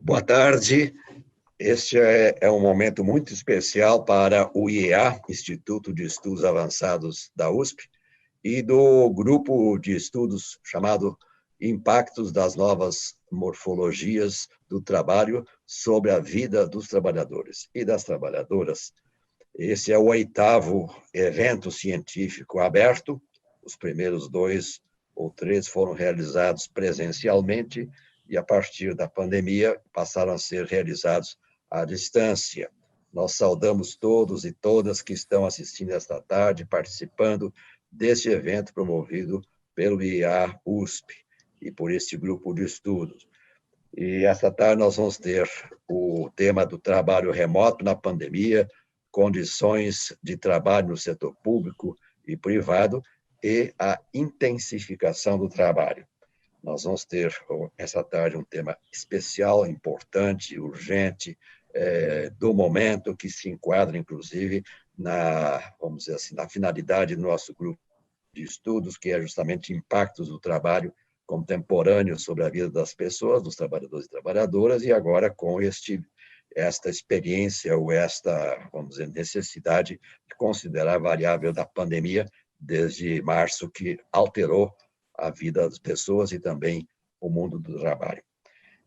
Boa tarde. Este é um momento muito especial para o IEA, Instituto de Estudos Avançados da USP, e do grupo de estudos chamado Impactos das Novas Morfologias do Trabalho sobre a Vida dos Trabalhadores e das Trabalhadoras. Esse é o 8º evento científico aberto. Os primeiros 2 ou 3 foram realizados presencialmente e, a partir da pandemia, passaram a ser realizados à distância. Nós saudamos todos e todas que estão assistindo esta tarde, participando deste evento promovido pelo IEA USP e por este grupo de estudos. E esta tarde nós vamos ter o tema do trabalho remoto na pandemia, condições de trabalho no setor público e privado e a intensificação do trabalho. Nós vamos ter essa tarde um tema especial, importante, urgente, do momento, que se enquadra, inclusive, vamos dizer assim, na finalidade do nosso grupo de estudos, que é justamente impactos do trabalho contemporâneo sobre a vida das pessoas, dos trabalhadores e trabalhadoras, e agora com esta experiência ou esta, vamos dizer, necessidade de considerar a variável da pandemia desde março, que alterou a vida das pessoas e também o mundo do trabalho.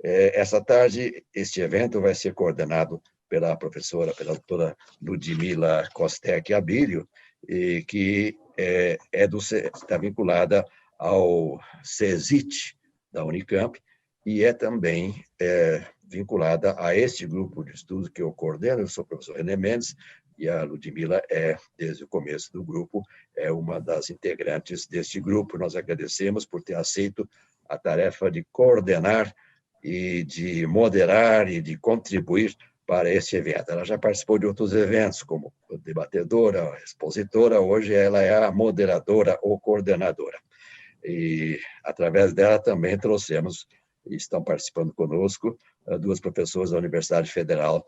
Essa tarde, este evento vai ser coordenado pela doutora Ludmila Costec Abílio, que está vinculada ao CESIT da Unicamp e é também vinculada a este grupo de estudos que eu coordeno. Eu sou o professor René Mendes e a Ludmila desde o começo do grupo, é uma das integrantes deste grupo. Nós agradecemos por ter aceito a tarefa de coordenar e de moderar e de contribuir para este evento. Ela já participou de outros eventos, como debatedora, expositora, hoje ela é a moderadora ou coordenadora. E, através dela, também trouxemos, e estão participando conosco, 2 professoras da Universidade Federal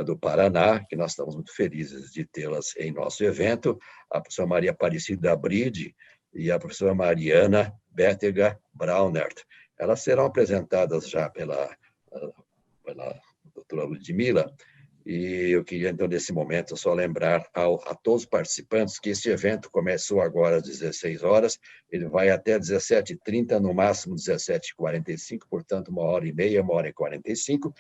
do Paraná, que nós estamos muito felizes de tê-las em nosso evento, a professora Maria Aparecida Bride e a professora Mariana Bétega Braunert. Elas serão apresentadas já pela doutora Ludmila, e eu queria, então, nesse momento, só lembrar a todos os participantes que este evento começou agora às 16 horas, ele vai até 17h30, no máximo 17h45, portanto, 1h30, 1h45,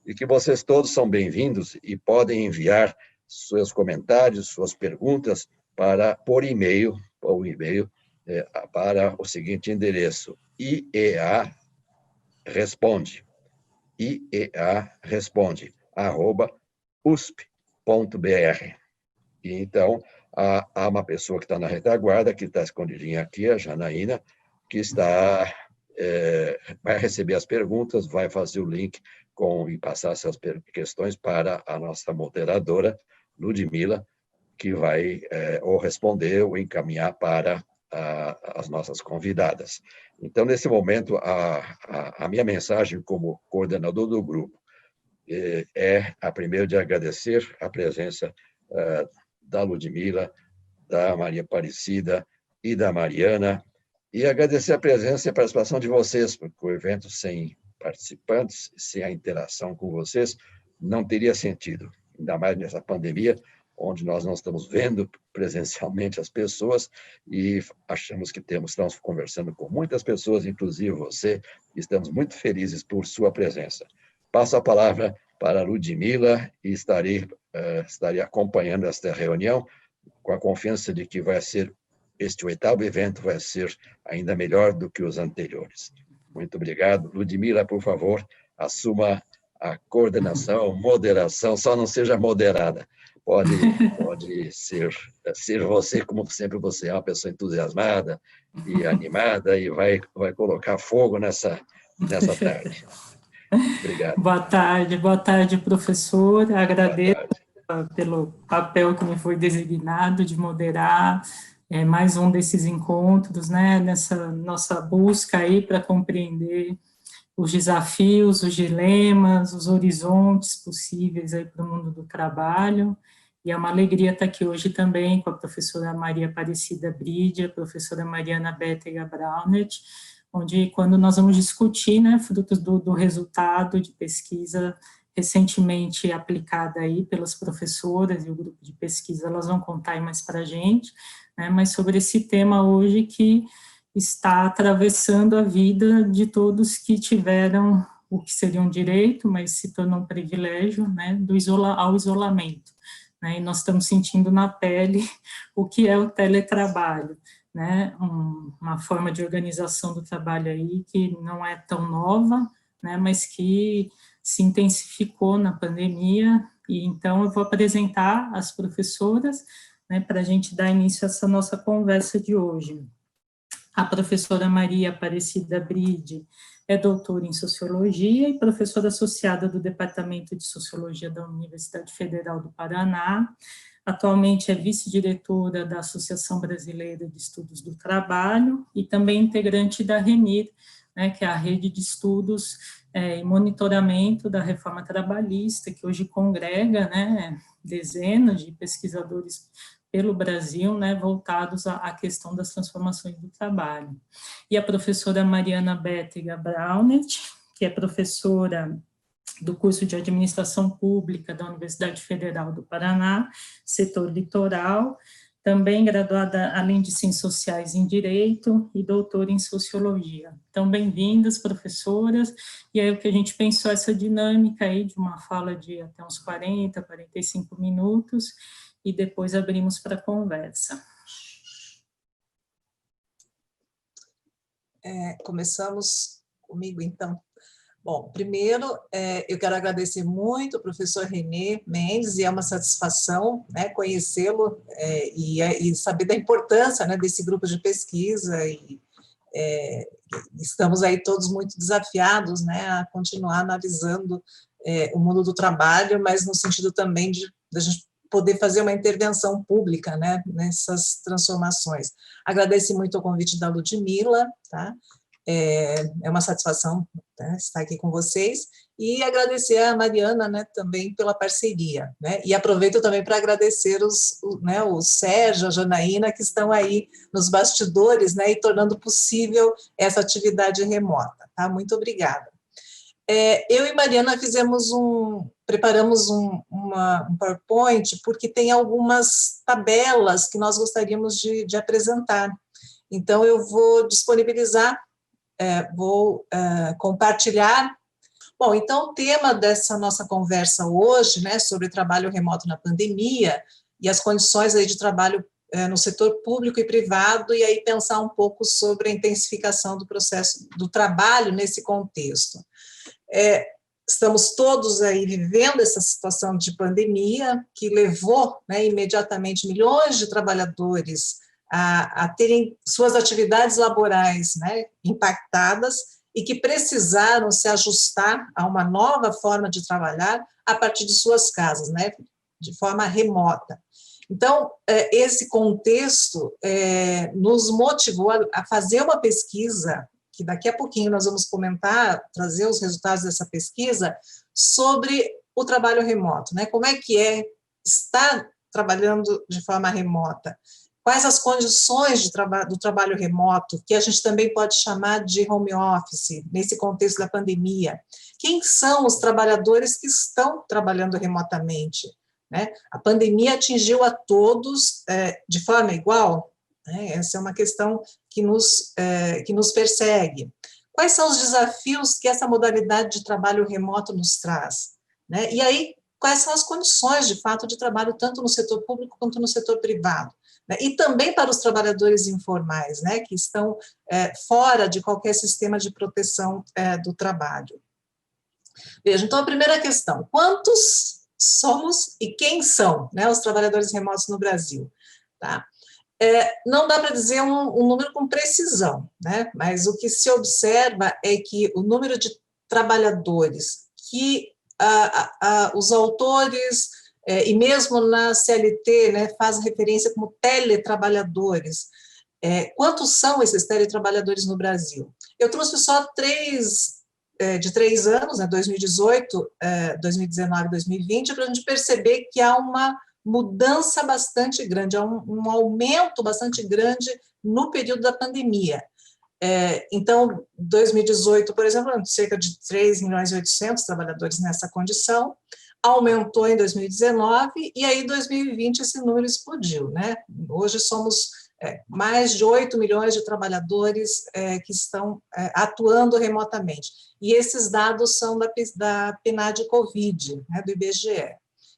e que vocês todos são bem-vindos e podem enviar seus comentários, suas perguntas por e-mail, para o seguinte endereço: IEA Responde, @usp.br. E então, há uma pessoa que está na retaguarda, que está escondidinha aqui, a Janaína, que vai receber as perguntas, vai fazer o link e passar essas questões para a nossa moderadora, Ludmila, que vai ou responder ou encaminhar para as nossas convidadas. Então, nesse momento, a minha mensagem como coordenador do grupo a primeira de agradecer a presença da Ludmila, da Maria Aparecida e da Mariana, e agradecer a presença e a participação de vocês, porque o evento sem participantes, sem a interação com vocês, não teria sentido, ainda mais nessa pandemia, onde nós não estamos vendo presencialmente as pessoas e achamos que estamos conversando com muitas pessoas, inclusive você, e estamos muito felizes por sua presença. Passo a palavra para a Ludmila e estarei acompanhando esta reunião com a confiança de que este 8º evento vai ser ainda melhor do que os anteriores. Muito obrigado. Ludmila, por favor, assuma a coordenação, moderação, só não seja moderada. Pode ser você, como sempre você é uma pessoa entusiasmada e animada, e vai colocar fogo nessa tarde. Obrigado. Boa tarde, professor. Agradeço pelo papel que me foi designado de moderar mais um desses encontros, né, nessa nossa busca aí para compreender os desafios, os dilemas, os horizontes possíveis aí para o mundo do trabalho. E é uma alegria estar aqui hoje também com a professora Maria Aparecida Bride, a professora Mariana Bétega Braunert, onde quando nós vamos discutir, né, frutos do resultado de pesquisa recentemente aplicada aí pelas professoras e o grupo de pesquisa, elas vão contar aí mais para a gente, né, mas sobre esse tema hoje que está atravessando a vida de todos que tiveram o que seria um direito, mas se tornou um privilégio, né, ao isolamento, né, e nós estamos sentindo na pele o que é o teletrabalho, né, uma forma de organização do trabalho aí que não é tão nova, né, mas que se intensificou na pandemia, e então eu vou apresentar as professoras, né, para a gente dar início a essa nossa conversa de hoje. A professora Maria Aparecida Bride é doutora em Sociologia e professora associada do Departamento de Sociologia da Universidade Federal do Paraná. Atualmente é vice-diretora da Associação Brasileira de Estudos do Trabalho e também integrante da RENIR, né, que é a Rede de Estudos e Monitoramento da Reforma Trabalhista, que hoje congrega, né, dezenas de pesquisadores pelo Brasil, né, voltados à questão das transformações do trabalho. E a professora Mariana Bétega Braunet, que é professora do curso de Administração Pública da Universidade Federal do Paraná, setor litoral, também graduada, além de Ciências Sociais, em Direito e doutora em Sociologia. Então, bem-vindas, professoras, e aí o que a gente pensou, essa dinâmica aí de uma fala de até uns 40, 45 minutos, e depois abrimos para conversa. Começamos comigo, então. Bom, primeiro, eu quero agradecer muito ao professor René Mendes, e é uma satisfação, né, conhecê-lo e saber da importância, né, desse grupo de pesquisa, e estamos aí todos muito desafiados, né, a continuar analisando o mundo do trabalho, mas no sentido também de a gente poder fazer uma intervenção pública, né, nessas transformações. Agradeço muito o convite da Ludmila, tá? É uma satisfação, né, estar aqui com vocês, e agradecer a Mariana, né, também pela parceria, né, e aproveito também para agradecer o Sérgio, a Janaína, que estão aí nos bastidores, né, e tornando possível essa atividade remota, tá? Muito obrigada. Eu e Mariana preparamos um PowerPoint, porque tem algumas tabelas que nós gostaríamos de apresentar. Então, eu vou disponibilizar, vou compartilhar. Bom, então, o tema dessa nossa conversa hoje, né, sobre trabalho remoto na pandemia e as condições aí de trabalho no setor público e privado, e aí pensar um pouco sobre a intensificação do processo do trabalho nesse contexto. Estamos todos aí vivendo essa situação de pandemia, que levou, né, imediatamente milhões de trabalhadores a terem suas atividades laborais, né, impactadas, e que precisaram se ajustar a uma nova forma de trabalhar a partir de suas casas, né, de forma remota. Então, esse contexto nos motivou a fazer uma pesquisa, que daqui a pouquinho nós vamos comentar, trazer os resultados dessa pesquisa, sobre o trabalho remoto, né? Como é que estar trabalhando de forma remota? Quais as condições do trabalho remoto, que a gente também pode chamar de home office, nesse contexto da pandemia? Quem são os trabalhadores que estão trabalhando remotamente, né? A pandemia atingiu a todos de forma igual? Essa é uma questão que nos persegue. Quais são os desafios que essa modalidade de trabalho remoto nos traz, né? E aí, quais são as condições, de fato, de trabalho, tanto no setor público quanto no setor privado, né? E também para os trabalhadores informais, né, que estão fora de qualquer sistema de proteção do trabalho. Veja, então, a primeira questão: quantos somos e quem são, né, os trabalhadores remotos no Brasil? Tá? Não dá para dizer um número com precisão, né? Mas o que se observa é que o número de trabalhadores que os autores, e mesmo na CLT, né, faz referência como teletrabalhadores. Quantos são esses teletrabalhadores no Brasil? Eu trouxe só de 3 anos, né, 2018, 2019 e 2020, para a gente perceber que há uma mudança bastante grande, há um aumento bastante grande no período da pandemia. Então, 2018, por exemplo, cerca de 3.800.000 trabalhadores nessa condição, aumentou em 2019, e aí em 2020 esse número explodiu, né? Hoje somos mais de 8 milhões de trabalhadores que estão atuando remotamente. E esses dados são da PNAD Covid, né, do IBGE,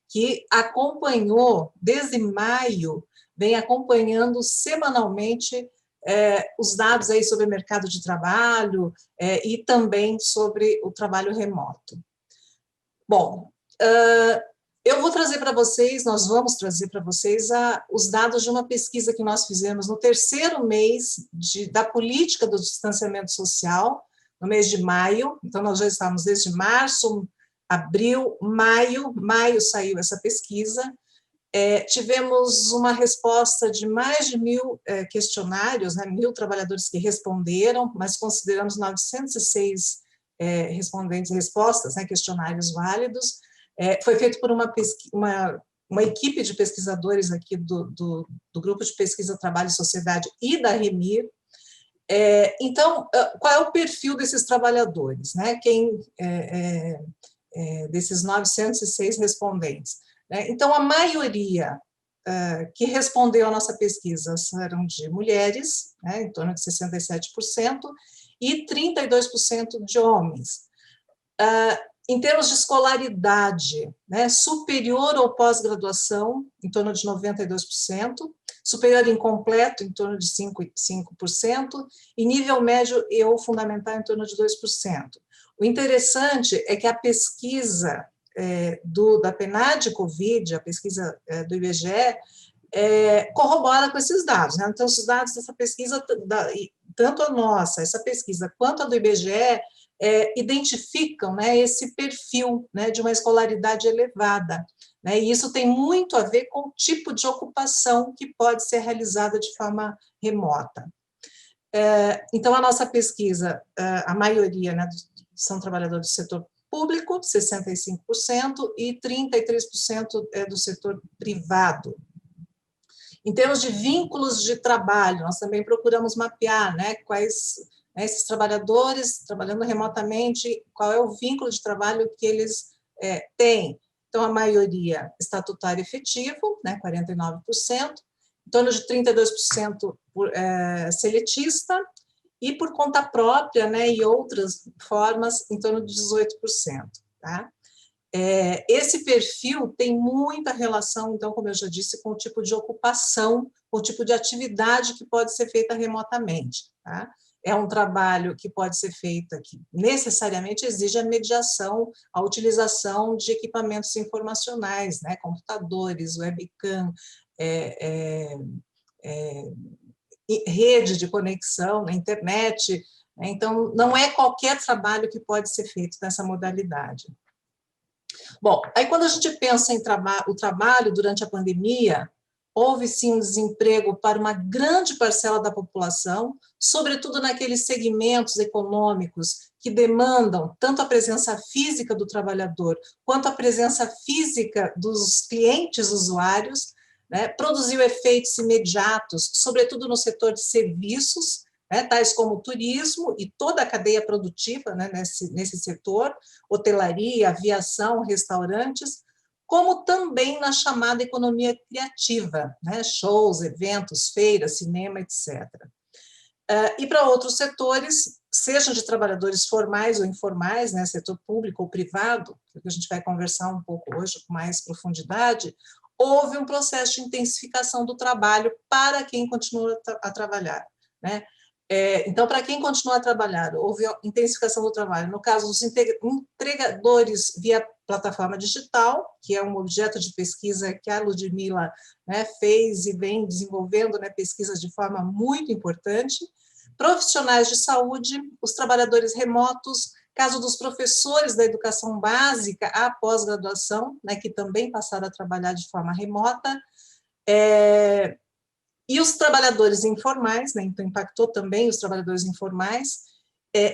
que acompanhou, desde maio, vem acompanhando semanalmente os dados aí sobre o mercado de trabalho e também sobre o trabalho remoto. Bom, eu vou trazer para vocês, nós vamos trazer para vocês os dados de uma pesquisa que nós fizemos no terceiro mês da política do distanciamento social, no mês de maio. Então, nós já estamos desde março, abril, maio saiu essa pesquisa. Tivemos uma resposta de mais de 1.000 questionários, né, 1.000 trabalhadores que responderam, mas consideramos 906 respondentes respostas, né, questionários válidos. Foi feito por uma equipe de pesquisadores aqui do Grupo de Pesquisa Trabalho e Sociedade e da Remir. Então, qual é o perfil desses trabalhadores, né? Desses 906 respondentes? Então, a maioria que respondeu à nossa pesquisa eram de mulheres, né, em torno de 67%, e 32% de homens. Em termos de escolaridade, né, superior ou pós-graduação, em torno de 92%, superior incompleto, em torno de 5%, e nível médio e ou fundamental, em torno de 2%. O interessante é que a pesquisa da PNAD Covid, a pesquisa do IBGE, corrobora com esses dados, né? Então, os dados dessa pesquisa, tanto a nossa, essa pesquisa, quanto a do IBGE, identificam, né, esse perfil, né, de uma escolaridade elevada, né, e isso tem muito a ver com o tipo de ocupação que pode ser realizada de forma remota. Então, a nossa pesquisa, a maioria, né, são trabalhadores do setor público, 65%, e 33% do setor privado. Em termos de vínculos de trabalho, nós também procuramos mapear, né, quais esses trabalhadores trabalhando remotamente, qual é o vínculo de trabalho que eles têm. Então, a maioria estatutário efetivo, né, 49%, em torno de 32% seletista, e por conta própria, né, e outras formas, em torno de 18%. Tá? Esse perfil tem muita relação, então, como eu já disse, com o tipo de ocupação, com o tipo de atividade que pode ser feita remotamente. Tá? É um trabalho que pode ser feito, que necessariamente exige a mediação, a utilização de equipamentos informacionais, né, computadores, webcam, rede de conexão na internet. Né? Então, não é qualquer trabalho que pode ser feito nessa modalidade. Bom, aí quando a gente pensa em o trabalho durante a pandemia, houve sim um desemprego para uma grande parcela da população, sobretudo naqueles segmentos econômicos que demandam tanto a presença física do trabalhador, quanto a presença física dos clientes usuários, né, produziu efeitos imediatos, sobretudo no setor de serviços, né, tais como o turismo e toda a cadeia produtiva, né, nesse setor, hotelaria, aviação, restaurantes, como também na chamada economia criativa, né, shows, eventos, feiras, cinema, etc. E para outros setores, sejam de trabalhadores formais ou informais, né, setor público ou privado, que a gente vai conversar um pouco hoje com mais profundidade, houve um processo de intensificação do trabalho para quem continua a trabalhar. Né? Então, para quem continua a trabalhar, houve intensificação do trabalho. No caso dos entregadores via plataforma digital, que é um objeto de pesquisa que a Ludmila, né, fez e vem desenvolvendo, né, pesquisas de forma muito importante. Profissionais de saúde, os trabalhadores remotos, caso dos professores da educação básica à pós-graduação, né, que também passaram a trabalhar de forma remota, e os trabalhadores informais, né, então impactou também os trabalhadores informais,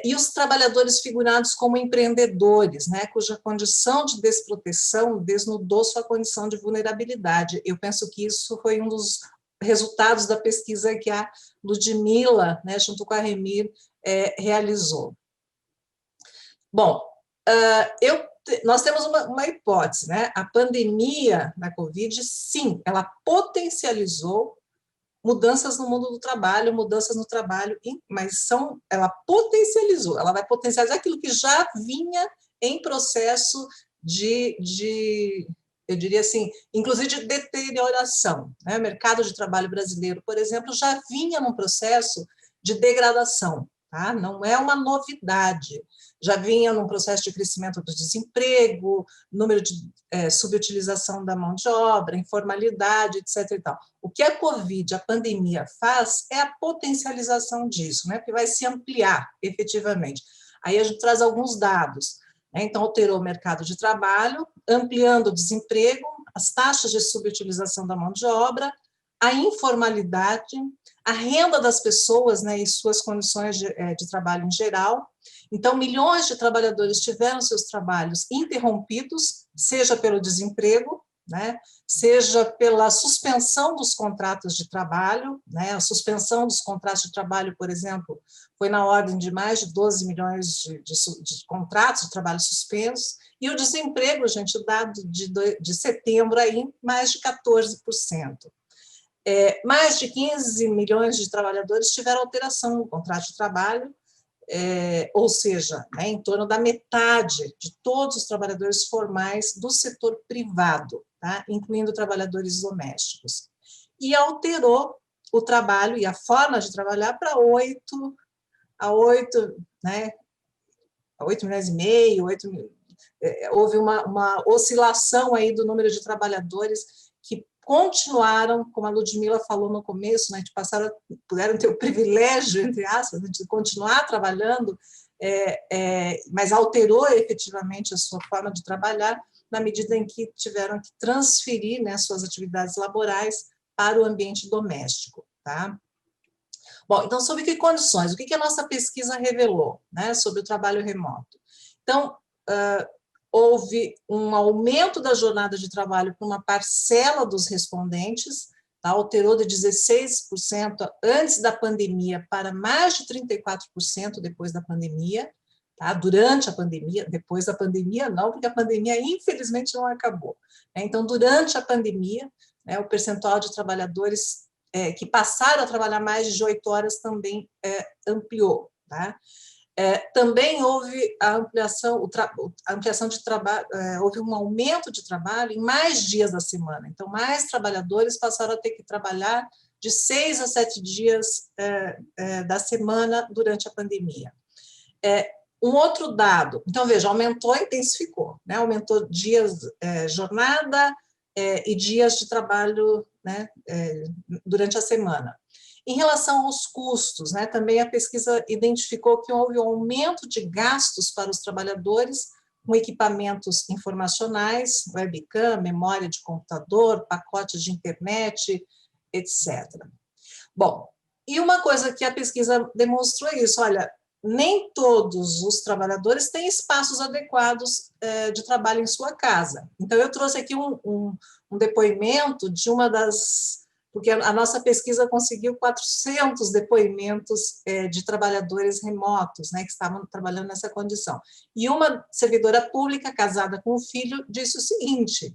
e os trabalhadores figurados como empreendedores, né, cuja condição de desproteção desnudou sua condição de vulnerabilidade. Eu penso que isso foi um dos resultados da pesquisa que a Ludmila, né, junto com a Remir, realizou. Bom, nós temos uma hipótese, né? A pandemia da Covid, sim, ela potencializou mudanças no mundo do trabalho, mas ela potencializou, ela vai potencializar aquilo que já vinha em processo eu diria assim, inclusive de deterioração, né? O mercado de trabalho brasileiro, por exemplo, já vinha num processo de degradação, tá? Não é uma novidade, já vinha num processo de crescimento do desemprego, número de subutilização da mão de obra, informalidade, etc. E tal. O que a Covid, a pandemia, faz é a potencialização disso, né? Porque vai se ampliar efetivamente. Aí a gente traz alguns dados. Então, alterou o mercado de trabalho, ampliando o desemprego, as taxas de subutilização da mão de obra, a informalidade, a renda das pessoas, né, e suas condições de trabalho em geral. Então, milhões de trabalhadores tiveram seus trabalhos interrompidos, seja pelo desemprego, né, seja pela suspensão dos contratos de trabalho, né, a suspensão dos contratos de trabalho, por exemplo, foi na ordem de mais de 12 milhões de contratos de trabalho suspensos, e o desemprego, gente, o dado de setembro, aí, mais de 14%. Mais de 15 milhões de trabalhadores tiveram alteração no contrato de trabalho, ou seja, né, em torno da metade de todos os trabalhadores formais do setor privado, tá, incluindo trabalhadores domésticos. E alterou o trabalho e a forma de trabalhar para 8 milhões e meio, houve uma oscilação aí do número de trabalhadores que continuaram, como a Ludmila falou no começo, né, puderam ter o privilégio, entre aspas, de continuar trabalhando, mas alterou efetivamente a sua forma de trabalhar na medida em que tiveram que transferir, né, suas atividades laborais para o ambiente doméstico. Tá? Bom, então, sob que condições? O que a nossa pesquisa revelou, né, sobre o trabalho remoto? Então, houve um aumento da jornada de trabalho para uma parcela dos respondentes, tá? Alterou de 16% antes da pandemia para mais de 34% depois da pandemia, tá? Durante a pandemia, depois da pandemia não, porque a pandemia infelizmente não acabou. Né? Então, durante a pandemia, né, o percentual de trabalhadores que passaram a trabalhar mais de 8 horas também ampliou. Tá? Também houve a ampliação de trabalho, houve um aumento de trabalho em mais dias da semana. Então, mais trabalhadores passaram a ter que trabalhar de 6 a 7 dias da semana durante a pandemia. Um outro dado, então, veja, aumentou e intensificou, né? Aumentou dias, jornada e dias de trabalho, né, durante a semana. Em relação aos custos, né, também a pesquisa identificou que houve um aumento de gastos para os trabalhadores com equipamentos informacionais, webcam, memória de computador, pacote de internet, etc. Bom, e uma coisa que a pesquisa demonstrou é isso, olha, nem todos os trabalhadores têm espaços adequados de trabalho em sua casa. Então, eu trouxe aqui um depoimento de uma das... porque a nossa pesquisa conseguiu 400 depoimentos de trabalhadores remotos, né, que estavam trabalhando nessa condição. E uma servidora pública, casada com um filho, disse o seguinte,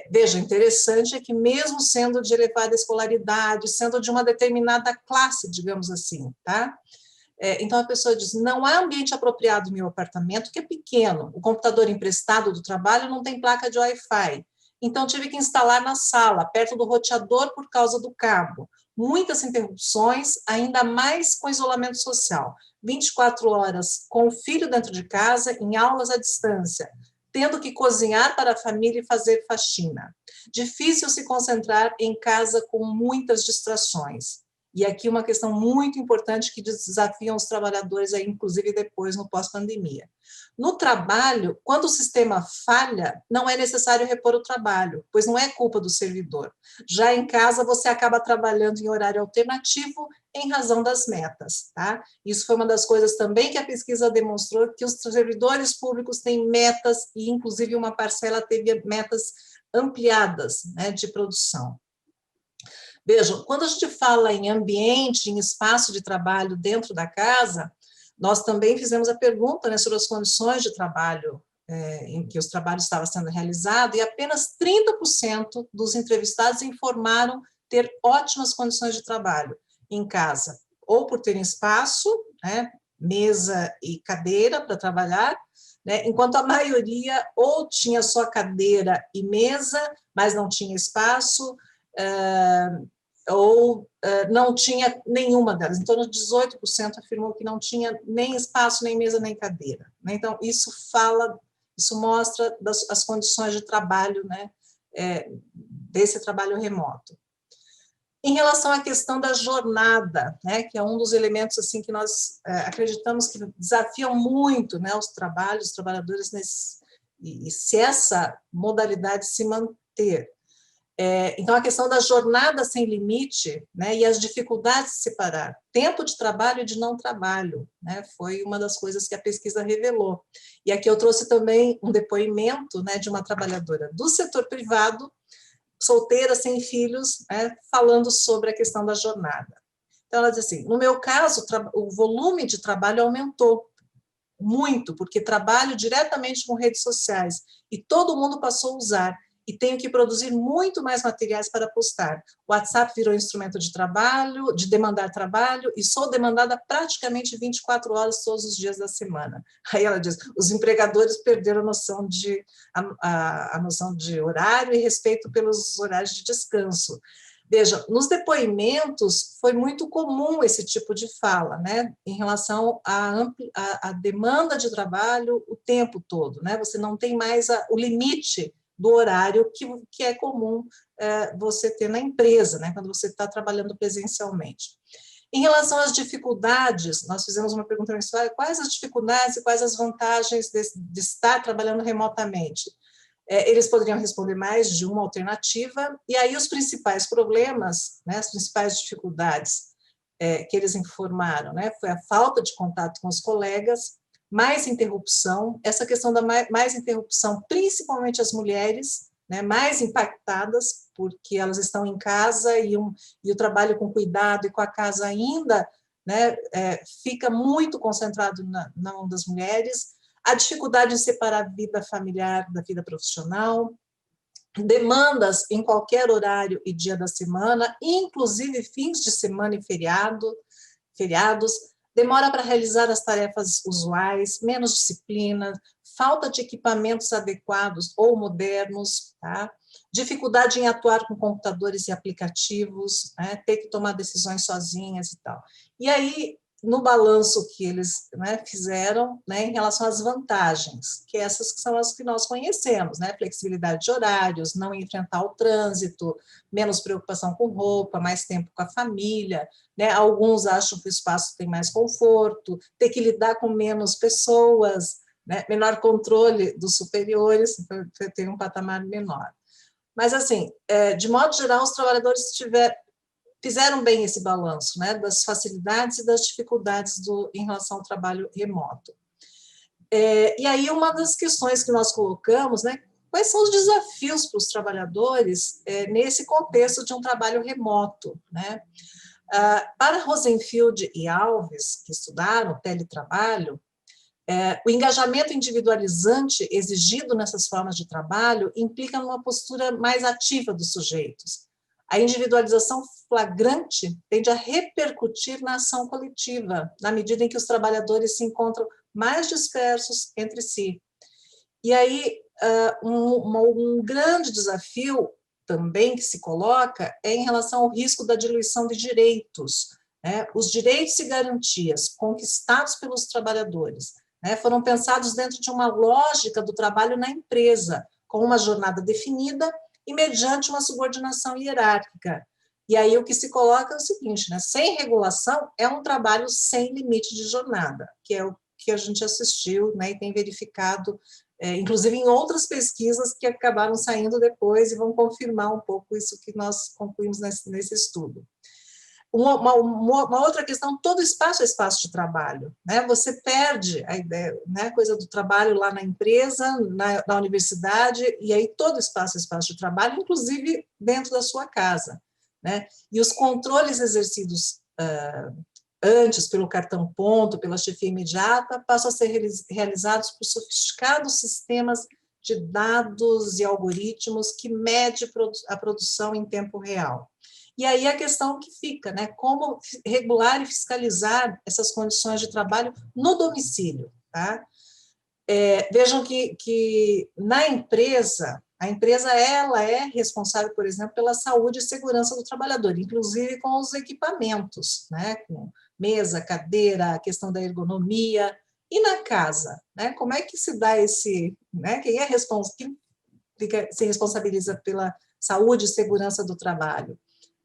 veja, interessante é que mesmo sendo de elevada escolaridade, sendo de uma determinada classe, digamos assim, tá? Então a pessoa diz, não há ambiente apropriado no meu apartamento, que é pequeno, o computador emprestado do trabalho não tem placa de Wi-Fi, então tive que instalar na sala, perto do roteador por causa do cabo. Muitas interrupções, ainda mais com isolamento social. 24 horas com o filho dentro de casa, em aulas à distância, tendo que cozinhar para a família e fazer faxina. Difícil se concentrar em casa com muitas distrações. E aqui uma questão muito importante que desafiam os trabalhadores, aí, inclusive depois no pós-pandemia. No trabalho, quando o sistema falha, não é necessário repor o trabalho, pois não é culpa do servidor. Já em casa, você acaba trabalhando em horário alternativo em razão das metas. Tá? Isso foi uma das coisas também que a pesquisa demonstrou, que os servidores públicos têm metas, e inclusive uma parcela teve metas ampliadas, né, de produção. Vejam, quando a gente fala em ambiente, em espaço de trabalho dentro da casa, nós também fizemos a pergunta, né, sobre as condições de trabalho em que os trabalhos estavam sendo realizados, e apenas 30% dos entrevistados informaram ter ótimas condições de trabalho em casa, ou por terem espaço, né, mesa e cadeira para trabalhar, né, enquanto a maioria ou tinha só cadeira e mesa, mas não tinha espaço, ou não tinha nenhuma delas. Em torno de 18% afirmou que não tinha nem espaço, nem mesa, nem cadeira. Né? Então, isso mostra as condições de trabalho, né, desse trabalho remoto. Em relação à questão da jornada, né, que é um dos elementos assim que nós acreditamos que desafiam muito, né, os trabalhadores e se essa modalidade se manter. Então, a questão da jornada sem limite, né, e as dificuldades de separar tempo de trabalho e de não trabalho, né, foi uma das coisas que a pesquisa revelou. E aqui eu trouxe também um depoimento, né, de uma trabalhadora do setor privado, solteira, sem filhos, né, falando sobre a questão da jornada. Então, ela diz assim, no meu caso, o volume de trabalho aumentou muito, porque trabalho diretamente com redes sociais, e todo mundo passou a usar, e tenho que produzir muito mais materiais para postar. O WhatsApp virou instrumento de trabalho, de demandar trabalho, e sou demandada praticamente 24 horas todos os dias da semana. Aí ela diz, os empregadores perderam a noção de horário e respeito pelos horários de descanso. Veja, nos depoimentos foi muito comum esse tipo de fala, né, em relação à demanda de trabalho o tempo todo, né, você não tem mais o limite do horário que é comum você ter na empresa, né, quando você está trabalhando presencialmente. Em relação às dificuldades, nós fizemos uma pergunta mensual, quais as dificuldades e quais as vantagens de estar trabalhando remotamente? Eles poderiam responder mais de uma alternativa, e aí os principais problemas, né, as principais dificuldades que eles informaram, né, foi a falta de contato com os colegas, mais interrupção, essa questão da mais interrupção, principalmente as mulheres, né, mais impactadas, porque elas estão em casa e o trabalho com cuidado e com a casa ainda, né, fica muito concentrado na mão das mulheres, a dificuldade em separar a vida familiar da vida profissional, demandas em qualquer horário e dia da semana, inclusive fins de semana e feriados, demora para realizar as tarefas usuais, menos disciplina, falta de equipamentos adequados ou modernos, tá? Dificuldade em atuar com computadores e aplicativos, né? Ter que tomar decisões sozinhas e tal. E aí, no balanço que eles, né, fizeram, né, em relação às vantagens, que essas são as que nós conhecemos, né, flexibilidade de horários, não enfrentar o trânsito, menos preocupação com roupa, mais tempo com a família, né, alguns acham que o espaço tem mais conforto, ter que lidar com menos pessoas, né, menor controle dos superiores, tem um patamar menor. Mas, assim, de modo geral, os trabalhadores fizeram bem esse balanço, né, das facilidades e das dificuldades em relação ao trabalho remoto. E aí, uma das questões que nós colocamos, né, quais são os desafios para os trabalhadores nesse contexto de um trabalho remoto, né? Para Rosenfield e Alves, que estudaram teletrabalho, o engajamento individualizante exigido nessas formas de trabalho implica numa postura mais ativa dos sujeitos. A individualização flagrante tende a repercutir na ação coletiva, na medida em que os trabalhadores se encontram mais dispersos entre si. E aí, um grande desafio também que se coloca é em relação ao risco da diluição de direitos, né? Os direitos e garantias conquistados pelos trabalhadores, né, foram pensados dentro de uma lógica do trabalho na empresa, com uma jornada definida e mediante uma subordinação hierárquica. E aí o que se coloca é o seguinte, né, sem regulação é um trabalho sem limite de jornada, que é o que a gente assistiu, né, e tem verificado, inclusive em outras pesquisas que acabaram saindo depois e vão confirmar um pouco isso que nós concluímos nesse estudo. Uma outra questão, todo espaço é espaço de trabalho, né? Você perde a ideia, né, coisa do trabalho lá na empresa, na universidade, e aí todo espaço é espaço de trabalho, inclusive dentro da sua casa, né? E os controles exercidos antes pelo cartão ponto, pela chefia imediata, passam a ser realizados por sofisticados sistemas de dados e algoritmos que medem a produção em tempo real. E aí a questão que fica, né? Como regular e fiscalizar essas condições de trabalho no domicílio, tá? Vejam que na empresa, a empresa ela é responsável, por exemplo, pela saúde e segurança do trabalhador, inclusive com os equipamentos, né? Com mesa, cadeira, a questão da ergonomia. E na casa, né? Como é que se dá esse, né? Quem se responsabiliza pela saúde e segurança do trabalho,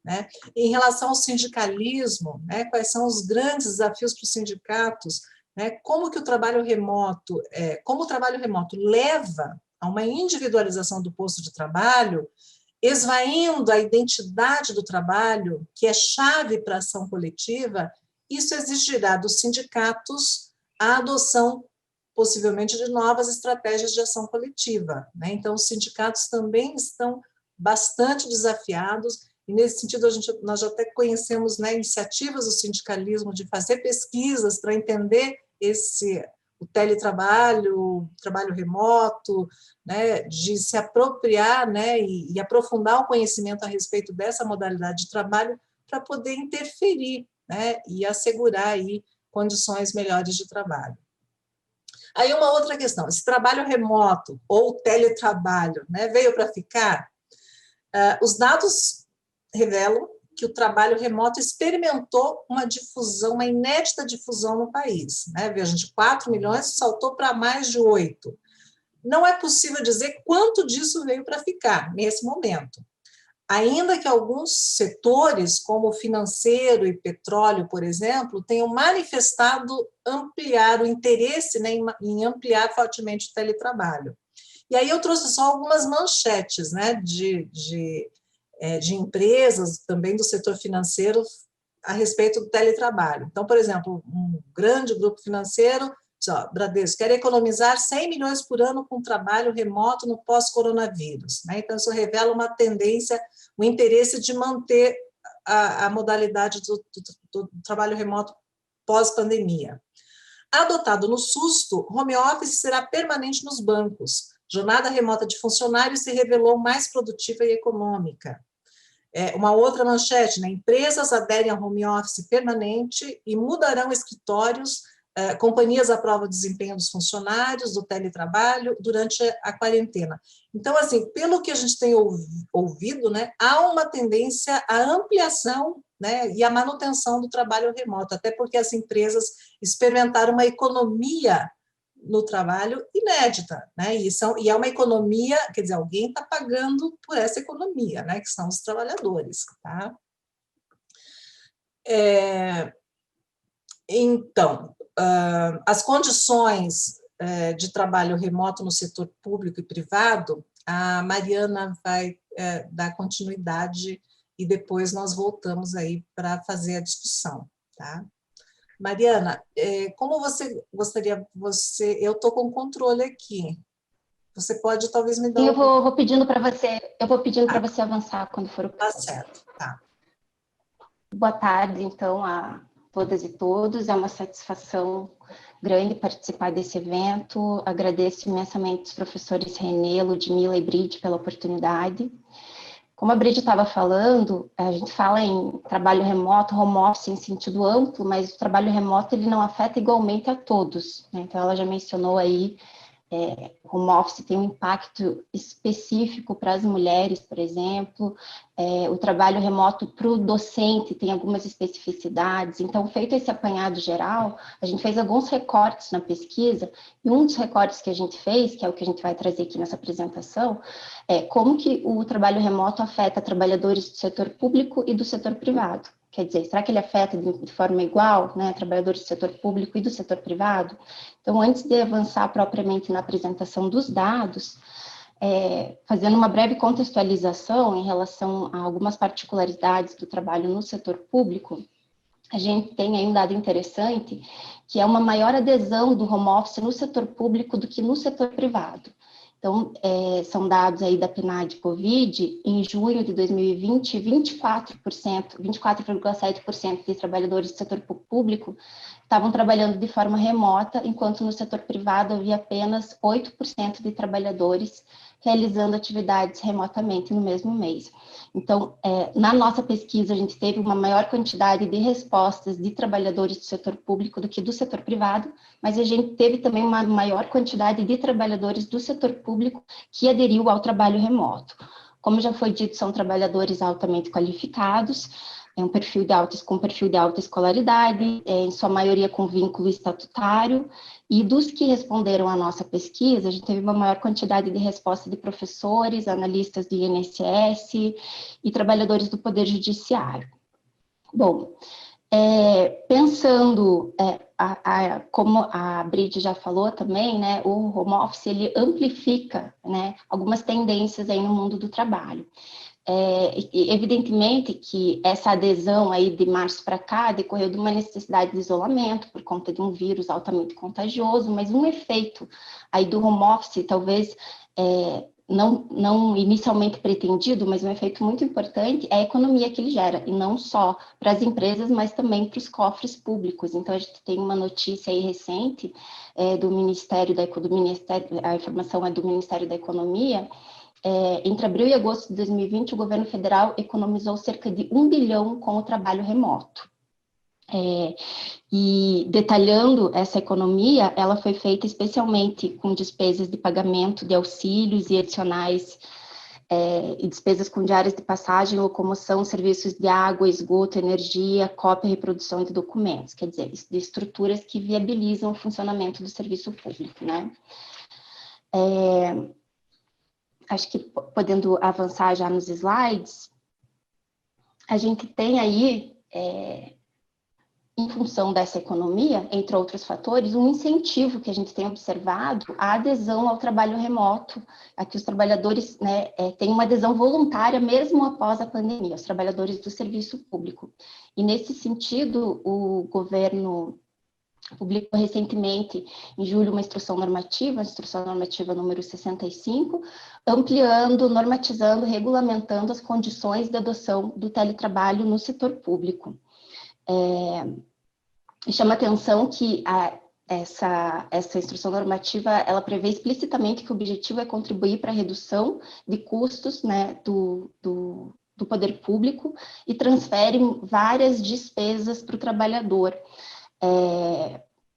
né? Em relação ao sindicalismo, né? Quais são os grandes desafios para os sindicatos, né? Como o trabalho remoto leva a uma individualização do posto de trabalho, esvaindo a identidade do trabalho, que é chave para a ação coletiva. Isso exigirá dos sindicatos a adoção, possivelmente, de novas estratégias de ação coletiva, né? Então, os sindicatos também estão bastante desafiados, e, nesse sentido, nós já até conhecemos, né, iniciativas do sindicalismo de fazer pesquisas para entender o teletrabalho, o trabalho remoto, né, de se apropriar, né, e aprofundar o conhecimento a respeito dessa modalidade de trabalho para poder interferir, né, e assegurar aí condições melhores de trabalho. Aí uma outra questão, esse trabalho remoto ou teletrabalho, né, veio para ficar? Os dados revelam que o trabalho remoto experimentou uma difusão, uma inédita difusão no país, né? Veja, de 4 milhões saltou para mais de 8. Não é possível dizer quanto disso veio para ficar nesse momento. Ainda que alguns setores, como o financeiro e petróleo, por exemplo, tenham manifestado ampliar o interesse, né, em ampliar fortemente o teletrabalho. E aí eu trouxe só algumas manchetes, né, de empresas, também do setor financeiro, a respeito do teletrabalho. Então, por exemplo, um grande grupo financeiro, Bradesco, quer economizar 100 milhões por ano com trabalho remoto no pós-coronavírus, né? Então, isso revela uma tendência, o interesse de manter a modalidade do trabalho remoto pós-pandemia. Adotado no susto, home office será permanente nos bancos. Jornada remota de funcionários se revelou mais produtiva e econômica. Uma outra manchete, né? Empresas aderem ao home office permanente e mudarão escritórios, companhias aprovam o desempenho dos funcionários do teletrabalho durante a quarentena. Então, assim, pelo que a gente tem ouvido, né, há uma tendência à ampliação, né, e à manutenção do trabalho remoto, até porque as empresas experimentaram uma economia no trabalho inédita, né? E é uma economia, quer dizer, alguém está pagando por essa economia, né? Que são os trabalhadores, tá? Então, as condições de trabalho remoto no setor público e privado, a Mariana vai dar continuidade e depois nós voltamos aí para fazer a discussão, tá? Mariana, como você gostaria, eu estou com o controle aqui. Você pode talvez me dar... Eu vou pedindo para você avançar quando for o caso. Tá certo, tá. Boa tarde, então, a todas e todos. É uma satisfação grande participar desse evento. Agradeço imensamente os professores Renê, Ludmila e Bride pela oportunidade. Como a Bride estava falando, a gente fala em trabalho remoto, home office em sentido amplo, mas o trabalho remoto ele não afeta igualmente a todos, né? Então, ela já mencionou aí, home office tem um impacto específico para as mulheres, por exemplo, o trabalho remoto para o docente tem algumas especificidades. Então, feito esse apanhado geral, a gente fez alguns recortes na pesquisa, e um dos recortes que a gente fez, que é o que a gente vai trazer aqui nessa apresentação, é como que o trabalho remoto afeta trabalhadores do setor público e do setor privado. Quer dizer, será que ele afeta de forma igual, né, trabalhadores do setor público e do setor privado? Então, antes de avançar propriamente na apresentação dos dados, fazendo uma breve contextualização em relação a algumas particularidades do trabalho no setor público, a gente tem aí um dado interessante, que é uma maior adesão do home office no setor público do que no setor privado. Então, são dados aí da PNAD Covid, em junho de 2020, 24,7% de trabalhadores do setor público estavam trabalhando de forma remota, enquanto no setor privado havia apenas 8% de trabalhadores realizando atividades remotamente no mesmo mês. Então, na nossa pesquisa, a gente teve uma maior quantidade de respostas de trabalhadores do setor público do que do setor privado, mas a gente teve também uma maior quantidade de trabalhadores do setor público que aderiu ao trabalho remoto. Como já foi dito, são trabalhadores altamente qualificados, com perfil de alta escolaridade, em sua maioria com vínculo estatutário, e dos que responderam à nossa pesquisa, a gente teve uma maior quantidade de respostas de professores, analistas do INSS e trabalhadores do Poder Judiciário. Bom, pensando, como a Brid já falou também, né, o home office, ele amplifica, né, algumas tendências aí no mundo do trabalho. Evidentemente que essa adesão aí de março para cá decorreu de uma necessidade de isolamento por conta de um vírus altamente contagioso, mas um efeito aí do home office, talvez não inicialmente pretendido, mas um efeito muito importante é a economia que ele gera, e não só para as empresas, mas também para os cofres públicos. Então, a gente tem uma notícia aí recente do Ministério da Economia, a informação é do Ministério da Economia. Entre abril e agosto de 2020, o governo federal economizou cerca de 1 bilhão com o trabalho remoto. E detalhando essa economia, ela foi feita especialmente com despesas de pagamento de auxílios e adicionais, e despesas com diárias de passagem, locomoção, serviços de água, esgoto, energia, cópia e reprodução de documentos, quer dizer, de estruturas que viabilizam o funcionamento do serviço público, né? Acho que podendo avançar já nos slides, a gente tem aí, em função dessa economia, entre outros fatores, um incentivo que a gente tem observado à adesão ao trabalho remoto, a que os trabalhadores, né, têm uma adesão voluntária mesmo após a pandemia, os trabalhadores do serviço público. E nesse sentido, o governo publicou recentemente, em julho, uma instrução normativa, a instrução normativa número 65, ampliando, normatizando, regulamentando as condições de adoção do teletrabalho no setor público. E chama atenção que essa instrução normativa, ela prevê explicitamente que o objetivo é contribuir para a redução de custos, né, do poder público e transfere várias despesas para o trabalhador.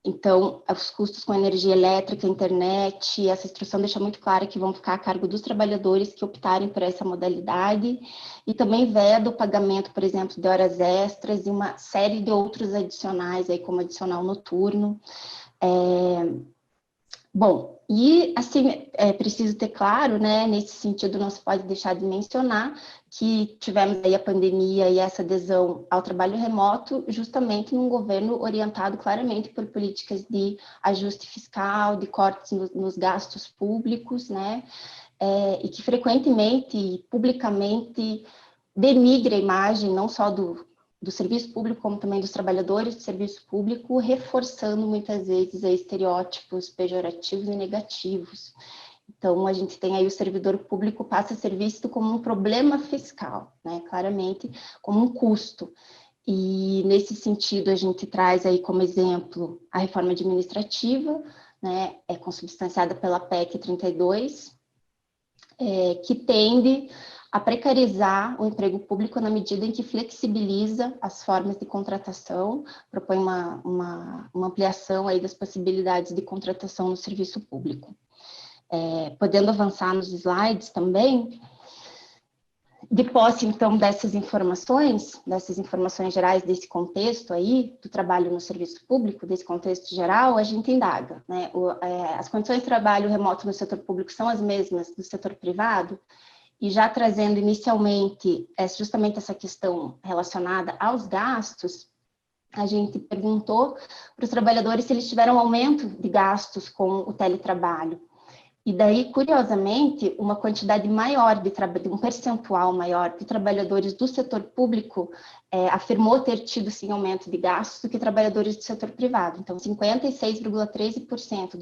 Então, os custos com energia elétrica, internet, essa instrução deixa muito clara que vão ficar a cargo dos trabalhadores que optarem por essa modalidade, e também veda o pagamento, por exemplo, de horas extras e uma série de outros adicionais, aí, como adicional noturno. Bom, e assim, é preciso ter claro, né, nesse sentido não se pode deixar de mencionar que tivemos aí a pandemia e essa adesão ao trabalho remoto justamente num governo orientado claramente por políticas de ajuste fiscal, de cortes nos gastos públicos, né, e que frequentemente e publicamente denigra a imagem não só do serviço público, como também dos trabalhadores do serviço público, reforçando muitas vezes estereótipos pejorativos e negativos. Então, a gente tem aí o servidor público passa a ser visto como um problema fiscal, né, claramente como um custo. E, nesse sentido, a gente traz aí como exemplo a reforma administrativa, né, consubstanciada pela PEC 32, que tende a precarizar o emprego público na medida em que flexibiliza as formas de contratação, propõe uma ampliação aí das possibilidades de contratação no serviço público. Podendo avançar nos slides também, de posse, então, dessas informações gerais desse contexto aí, do trabalho no serviço público, desse contexto geral, a gente indaga, né? As condições de trabalho remoto no setor público são as mesmas do setor privado? E já trazendo inicialmente justamente essa questão relacionada aos gastos, a gente perguntou para os trabalhadores se eles tiveram aumento de gastos com o teletrabalho. E daí, curiosamente, uma quantidade maior um percentual maior de trabalhadores do setor público afirmou ter tido, sim, aumento de gastos do que trabalhadores do setor privado. Então, 56,13%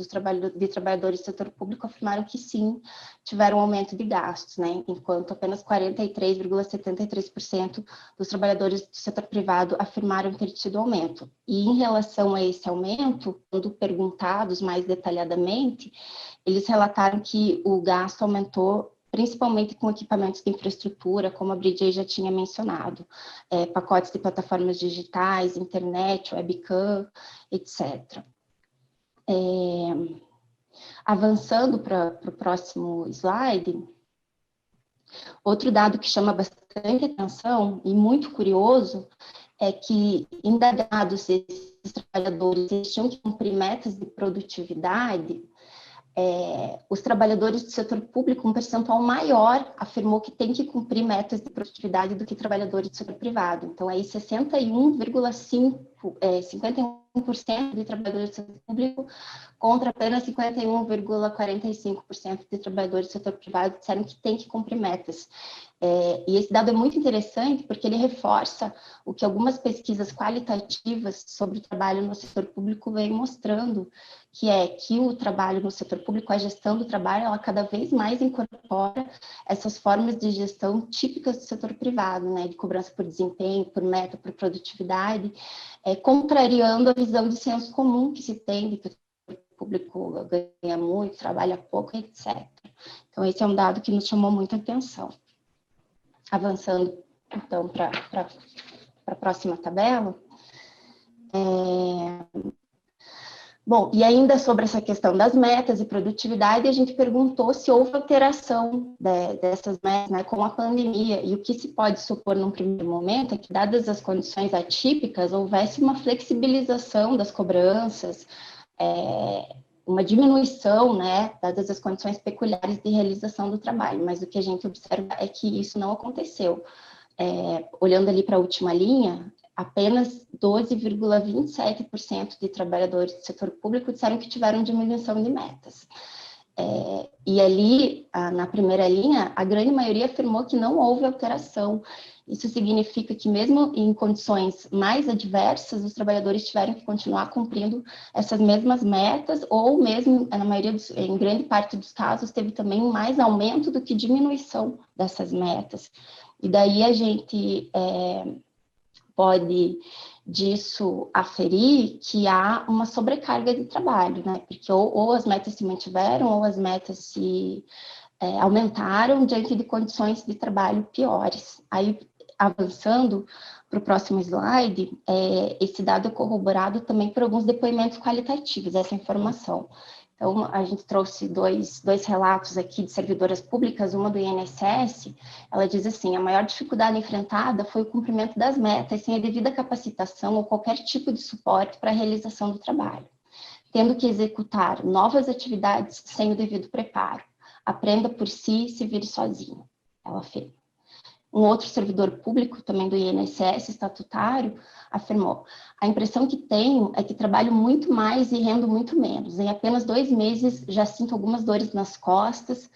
de trabalhadores do setor público afirmaram que, sim, tiveram aumento de gastos, né? Enquanto apenas 43,73% dos trabalhadores do setor privado afirmaram ter tido aumento. E, em relação a esse aumento, quando perguntados mais detalhadamente, eles relataram que o gasto aumentou principalmente com equipamentos de infraestrutura, como a Brigitte já tinha mencionado, pacotes de plataformas digitais, internet, webcam, etc. Avançando para o próximo slide, outro dado que chama bastante atenção e muito curioso é que, indagados esses trabalhadores, eles tinham que cumprir metas de produtividade. Os trabalhadores do setor público, um percentual maior, afirmou que tem que cumprir metas de produtividade do que trabalhadores do setor privado. Então, aí 51% de trabalhadores do setor público contra apenas 51,45% de trabalhadores do setor privado disseram que tem que cumprir metas. E esse dado é muito interessante porque ele reforça o que algumas pesquisas qualitativas sobre o trabalho no setor público vêm mostrando, que é que o trabalho no setor público, a gestão do trabalho, ela cada vez mais incorpora essas formas de gestão típicas do setor privado, né, de cobrança por desempenho, por meta, por produtividade, contrariando a visão de senso comum que se tem de que o setor público ganha muito, trabalha pouco, etc. Então, esse é um dado que nos chamou muita atenção. Avançando, então, para a próxima tabela. Bom, e ainda sobre essa questão das metas e produtividade, a gente perguntou se houve alteração dessas metas, né, com a pandemia, e o que se pode supor num primeiro momento é que, dadas as condições atípicas, houvesse uma flexibilização das cobranças, uma diminuição, né, dadas as condições peculiares de realização do trabalho, mas o que a gente observa é que isso não aconteceu. Olhando ali para a última linha, apenas 12,27% de trabalhadores do setor público disseram que tiveram diminuição de metas. E ali, na primeira linha, a grande maioria afirmou que não houve alteração. Isso significa que, mesmo em condições mais adversas, os trabalhadores tiveram que continuar cumprindo essas mesmas metas, ou mesmo, em grande parte dos casos, teve também mais aumento do que diminuição dessas metas. E daí a gente pode disso aferir que há uma sobrecarga de trabalho, né? Porque ou as metas se mantiveram, ou as metas se aumentaram diante de condições de trabalho piores. Aí, avançando para o próximo slide, esse dado é corroborado também por alguns depoimentos qualitativos, essa informação. Então, a gente trouxe dois relatos aqui de servidoras públicas, uma do INSS, ela diz assim: a maior dificuldade enfrentada foi o cumprimento das metas sem a devida capacitação ou qualquer tipo de suporte para a realização do trabalho, tendo que executar novas atividades sem o devido preparo. Aprenda por si, se vire sozinho, ela afirma. Um outro servidor público, também do INSS, estatutário, afirmou: a impressão que tenho é que trabalho muito mais e rendo muito menos. Em apenas 2 meses já sinto algumas dores nas costas,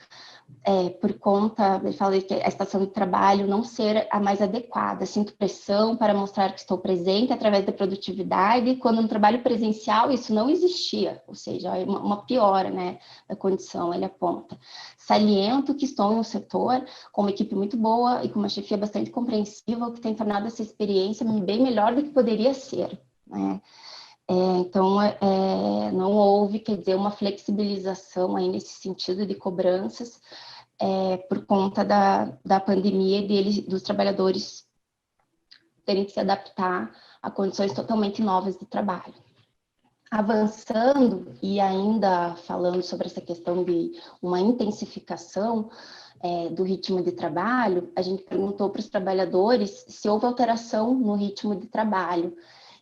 por conta, ele fala que a estação de trabalho não ser a mais adequada. Sinto pressão para mostrar que estou presente através da produtividade, quando no trabalho presencial isso não existia, ou seja, é uma piora, né, da condição, ele aponta. Saliento que estou em um setor com uma equipe muito boa e com uma chefia bastante compreensiva, o que tem tornado essa experiência bem melhor do que poderia ser, né? Então, não houve, quer dizer, uma flexibilização aí nesse sentido de cobranças por conta da pandemia e dos trabalhadores terem que se adaptar a condições totalmente novas de trabalho. Avançando e ainda falando sobre essa questão de uma intensificação do ritmo de trabalho, a gente perguntou para os trabalhadores se houve alteração no ritmo de trabalho.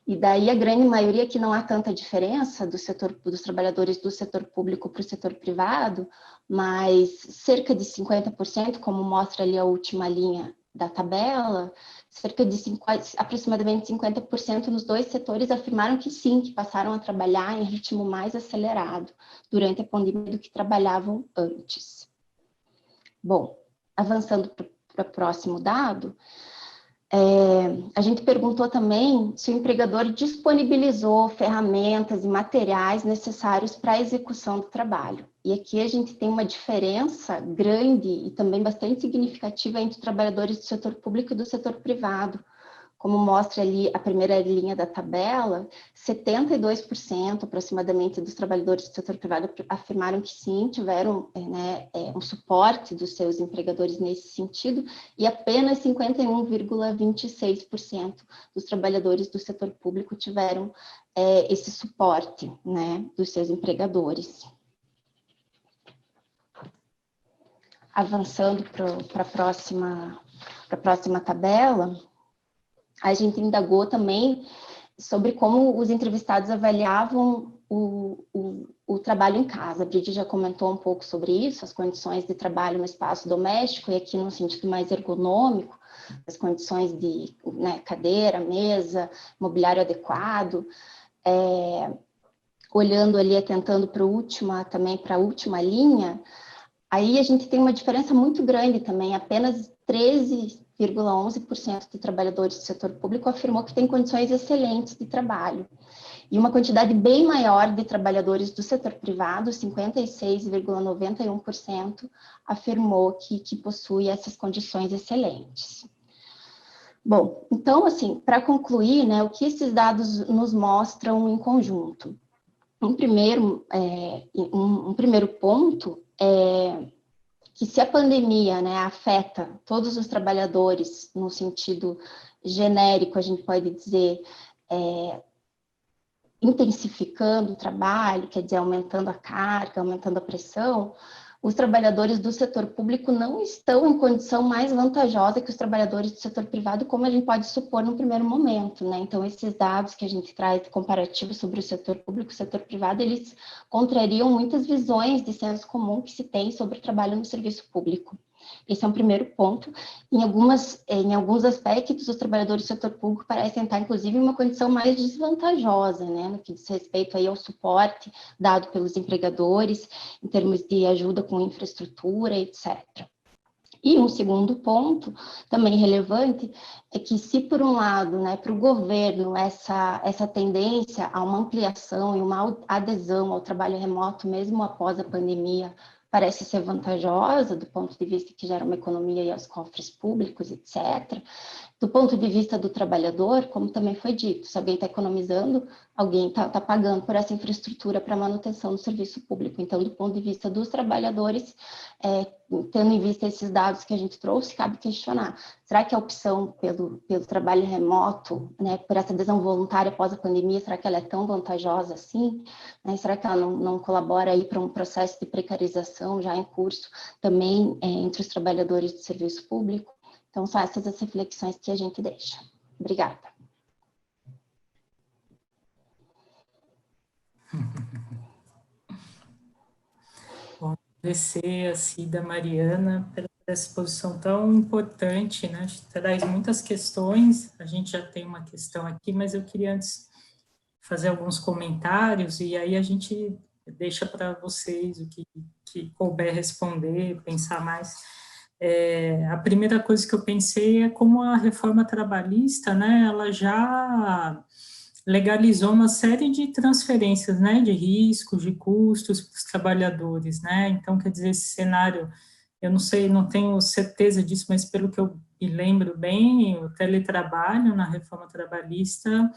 E daí a grande maioria, que não há tanta diferença dos trabalhadores do setor público para o setor privado, mas cerca de 50%, como mostra ali a última linha da tabela, aproximadamente 50% nos dois setores afirmaram que sim, que passaram a trabalhar em ritmo mais acelerado durante a pandemia do que trabalhavam antes. Bom, avançando para o próximo dado, a gente perguntou também se o empregador disponibilizou ferramentas e materiais necessários para a execução do trabalho. E aqui a gente tem uma diferença grande e também bastante significativa entre os trabalhadores do setor público e do setor privado. Como mostra ali a primeira linha da tabela, 72% aproximadamente dos trabalhadores do setor privado afirmaram que sim, tiveram um suporte dos seus empregadores nesse sentido, e apenas 51,26% dos trabalhadores do setor público tiveram esse suporte, né, dos seus empregadores. Avançando para a próxima tabela, a gente indagou também sobre como os entrevistados avaliavam o trabalho em casa. A Brígida já comentou um pouco sobre isso, as condições de trabalho no espaço doméstico, e aqui no sentido mais ergonômico, as condições de cadeira, mesa, mobiliário adequado, olhando ali, atentando para a última linha, aí a gente tem uma diferença muito grande também, apenas 13,11% de trabalhadores do setor público afirmou que tem condições excelentes de trabalho. E uma quantidade bem maior de trabalhadores do setor privado, 56,91%, afirmou que possui essas condições excelentes. Bom, então, assim, para concluir, né, o que esses dados nos mostram em conjunto? Um primeiro ponto é que se a pandemia, né, afeta todos os trabalhadores no sentido genérico, a gente pode dizer, intensificando o trabalho, quer dizer, aumentando a carga, aumentando a pressão, os trabalhadores do setor público não estão em condição mais vantajosa que os trabalhadores do setor privado, como a gente pode supor no primeiro momento, né? Então, esses dados que a gente traz comparativos sobre o setor público e o setor privado, eles contrariam muitas visões de senso comum que se tem sobre o trabalho no serviço público. Esse é um primeiro ponto. Em alguns aspectos, os trabalhadores do setor público parecem estar, inclusive, em uma condição mais desvantajosa, né, no que diz respeito aí ao suporte dado pelos empregadores, em termos de ajuda com infraestrutura, etc. E um segundo ponto, também relevante, é que se, por um lado, né, para o governo, essa tendência a uma ampliação e uma adesão ao trabalho remoto, mesmo após a pandemia, parece ser vantajosa, do ponto de vista que gera uma economia e aos cofres públicos, etc. Do ponto de vista do trabalhador, como também foi dito, se alguém está economizando, alguém está pagando por essa infraestrutura para manutenção do serviço público. Então, do ponto de vista dos trabalhadores, tendo em vista esses dados que a gente trouxe, cabe questionar, será que a opção pelo trabalho remoto, né, por essa adesão voluntária após a pandemia, será que ela é tão vantajosa assim? Né, será que ela não colabora aí para um processo de precarização já em curso também entre os trabalhadores do serviço público? Então, são essas as reflexões que a gente deixa. Obrigada. Bom, agradecer a Cida Mariana pela exposição tão importante, né? Traz muitas questões, a gente já tem uma questão aqui, mas eu queria antes fazer alguns comentários, e aí a gente deixa para vocês o que couber responder, pensar mais. A primeira coisa que eu pensei é como a reforma trabalhista, né, ela já legalizou uma série de transferências, né, de riscos, de custos para os trabalhadores, né, então, quer dizer, esse cenário, eu não sei, não tenho certeza disso, mas pelo que eu me lembro bem, o teletrabalho na reforma trabalhista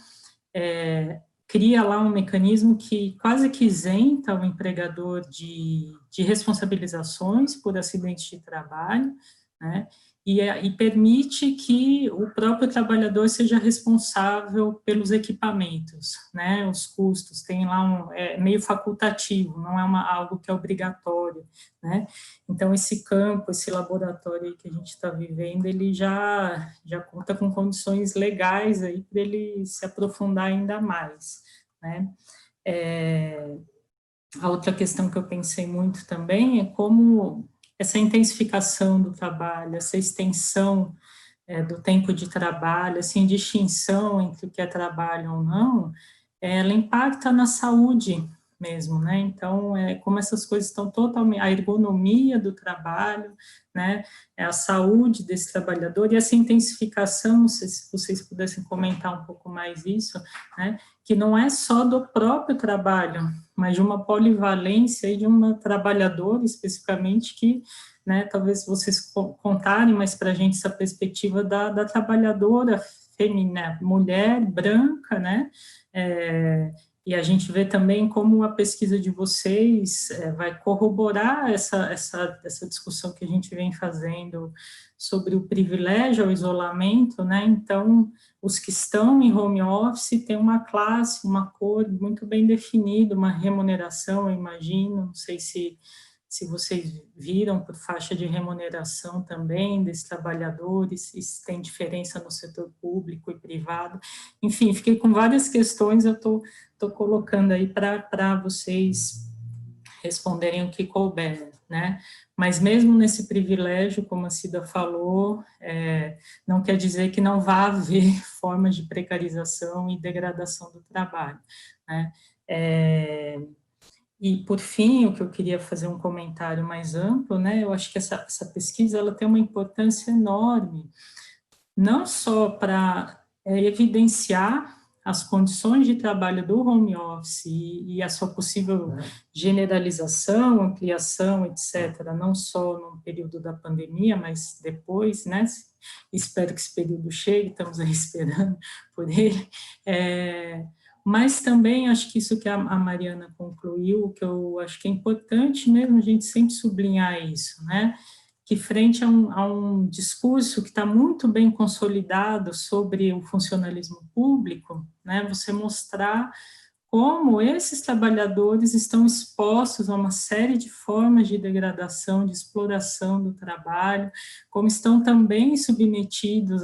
cria lá um mecanismo que quase que isenta o empregador de responsabilizações por acidentes de trabalho, né, e permite que o próprio trabalhador seja responsável pelos equipamentos, né, os custos, tem lá meio facultativo, não é algo que é obrigatório, né, então esse campo, esse laboratório aí que a gente está vivendo, ele já conta com condições legais aí para ele se aprofundar ainda mais, né. A outra questão que eu pensei muito também é como essa intensificação do trabalho, essa extensão do tempo de trabalho, assim, distinção entre o que é trabalho ou não, ela impacta na saúde mesmo, né? Então, como essas coisas estão totalmente, a ergonomia do trabalho, né? A saúde desse trabalhador e essa intensificação, se vocês pudessem comentar um pouco mais isso, né? Que não é só do próprio trabalho, mas de uma polivalência e de uma trabalhadora especificamente que, né, talvez vocês contarem mais para a gente essa perspectiva da trabalhadora feminina, mulher branca, né, e a gente vê também como a pesquisa de vocês vai corroborar essa discussão que a gente vem fazendo sobre o privilégio ao isolamento, né, então, os que estão em home office têm uma classe, uma cor muito bem definida, uma remuneração, eu imagino, não sei se vocês viram por faixa de remuneração também desses trabalhadores, se tem diferença no setor público e privado. Enfim, fiquei com várias questões, eu estou colocando aí para vocês responderem o que couber, né? Mas mesmo nesse privilégio, como a Cida falou, não quer dizer que não vá haver formas de precarização e degradação do trabalho, né? E, por fim, o que eu queria fazer um comentário mais amplo, né, eu acho que essa pesquisa ela tem uma importância enorme, não só para evidenciar as condições de trabalho do home office e a sua possível generalização, ampliação, etc., não só no período da pandemia, mas depois, né, espero que esse período chegue, estamos aí esperando por ele, mas também acho que isso que a Mariana concluiu, que eu acho que é importante mesmo a gente sempre sublinhar isso, né? Que frente a um discurso que está muito bem consolidado sobre o funcionalismo público, né? Você mostrar como esses trabalhadores estão expostos a uma série de formas de degradação, de exploração do trabalho, como estão também submetidos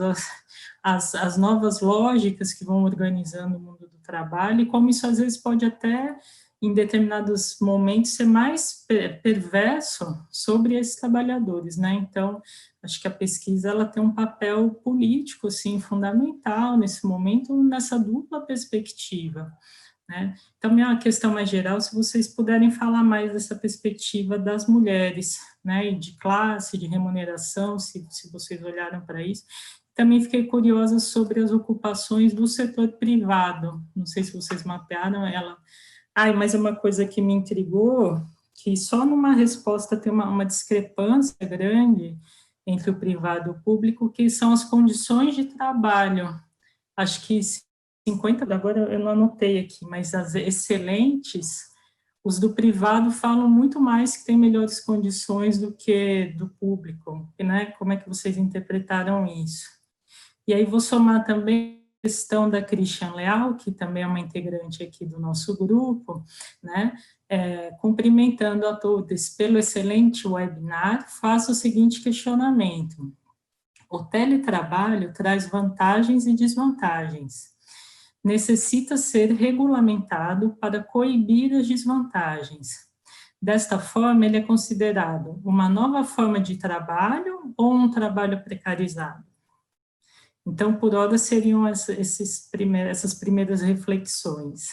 às novas lógicas que vão organizando o mundo do trabalho, e como isso às vezes pode até, em determinados momentos, ser mais perverso sobre esses trabalhadores, né? Então, acho que a pesquisa ela tem um papel político, assim, fundamental nesse momento, nessa dupla perspectiva, né? Então, minha questão mais geral, se vocês puderem falar mais dessa perspectiva das mulheres, né, de classe, de remuneração, se vocês olharam para isso. Também fiquei curiosa sobre as ocupações do setor privado, não sei se vocês mapearam ela. Mas uma coisa que me intrigou, que só numa resposta tem uma discrepância grande entre o privado e o público, que são as condições de trabalho. Acho que 50, agora eu não anotei aqui, mas as excelentes, os do privado falam muito mais que tem melhores condições do que do público, né? Como é que vocês interpretaram isso? E aí vou somar também a questão da Christian Leal, que também é uma integrante aqui do nosso grupo, né? Cumprimentando a todos pelo excelente webinar, faço o seguinte questionamento. O teletrabalho traz vantagens e desvantagens. Necessita ser regulamentado para coibir as desvantagens. Desta forma, ele é considerado uma nova forma de trabalho ou um trabalho precarizado? Então, por hora, seriam essas primeiras reflexões.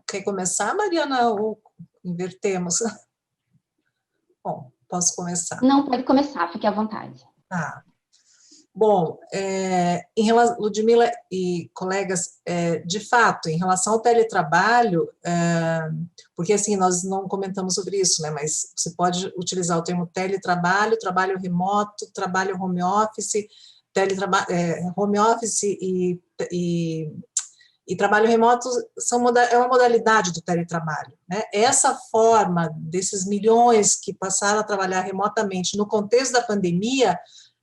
Quer começar, Mariana, ou invertemos? Bom, posso começar. Não, pode começar, fique à vontade. Tá. Bom, em relação, Ludmila e colegas, de fato, em relação ao teletrabalho, porque assim, nós não comentamos sobre isso, né, mas você pode utilizar o termo teletrabalho, trabalho remoto, trabalho home office, home office e trabalho remoto é uma modalidade do teletrabalho, né? Essa forma desses milhões que passaram a trabalhar remotamente no contexto da pandemia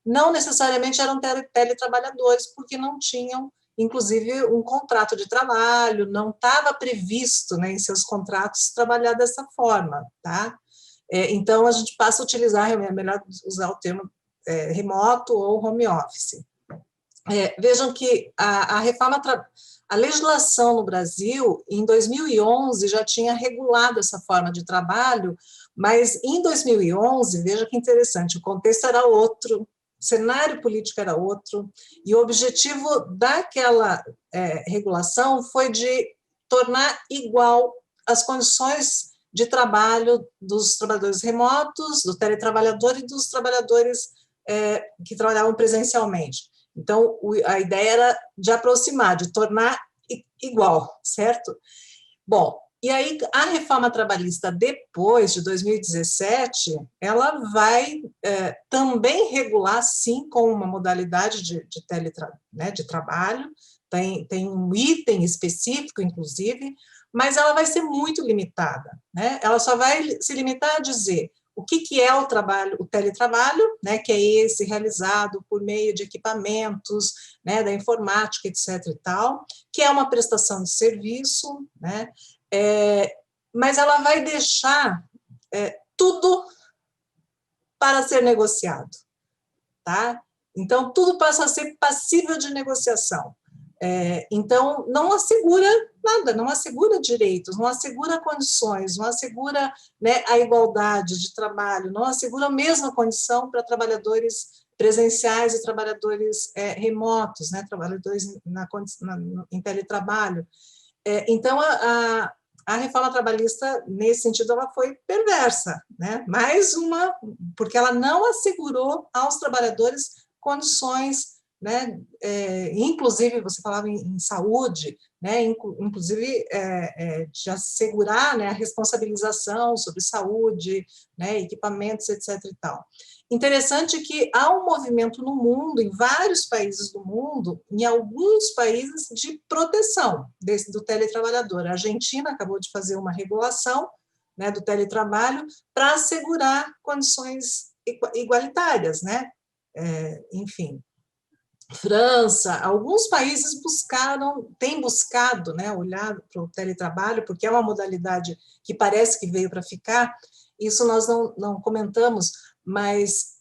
não necessariamente eram teletrabalhadores, porque não tinham, inclusive, um contrato de trabalho, não estava previsto, né, em seus contratos trabalhar dessa forma, tá? Então, a gente passa a utilizar, é melhor usar o termo remoto ou home office. Vejam que a legislação no Brasil, em 2011, já tinha regulado essa forma de trabalho, mas em 2011, veja que interessante, o contexto era outro, o cenário político era outro, e o objetivo daquela regulação foi de tornar igual as condições de trabalho dos trabalhadores remotos, do teletrabalhador e dos trabalhadores que trabalhavam presencialmente. Então, a ideia era de aproximar, de tornar igual, certo? Bom, e aí a reforma trabalhista, depois de 2017, ela vai também regular, sim, com uma modalidade de trabalho, tem um item específico, inclusive, mas ela vai ser muito limitada, né? Ela só vai se limitar a dizer o que é o trabalho, o teletrabalho, né, que é esse realizado por meio de equipamentos, né, da informática, etc. e tal, que é uma prestação de serviço, né, mas ela vai deixar tudo para ser negociado, tá? Então, tudo passa a ser passível de negociação. Então, não assegura nada, não assegura direitos, não assegura condições, não assegura, né, a igualdade de trabalho, não assegura a mesma condição para trabalhadores presenciais e trabalhadores remotos, né, trabalhadores em teletrabalho. Então, a reforma trabalhista, nesse sentido, ela foi perversa, né? Mais uma, porque ela não assegurou aos trabalhadores condições, né? Inclusive, você falava em saúde, né? Inclusive de assegurar, né, a responsabilização sobre saúde, né, equipamentos, etc. e tal. Interessante que há um movimento no mundo, em vários países do mundo, em alguns países, de proteção do teletrabalhador. A Argentina acabou de fazer uma regulação, né, do teletrabalho para assegurar condições igualitárias, né? Enfim. França, alguns países têm buscado, né, olhar para o teletrabalho, porque é uma modalidade que parece que veio para ficar. Isso nós não comentamos, mas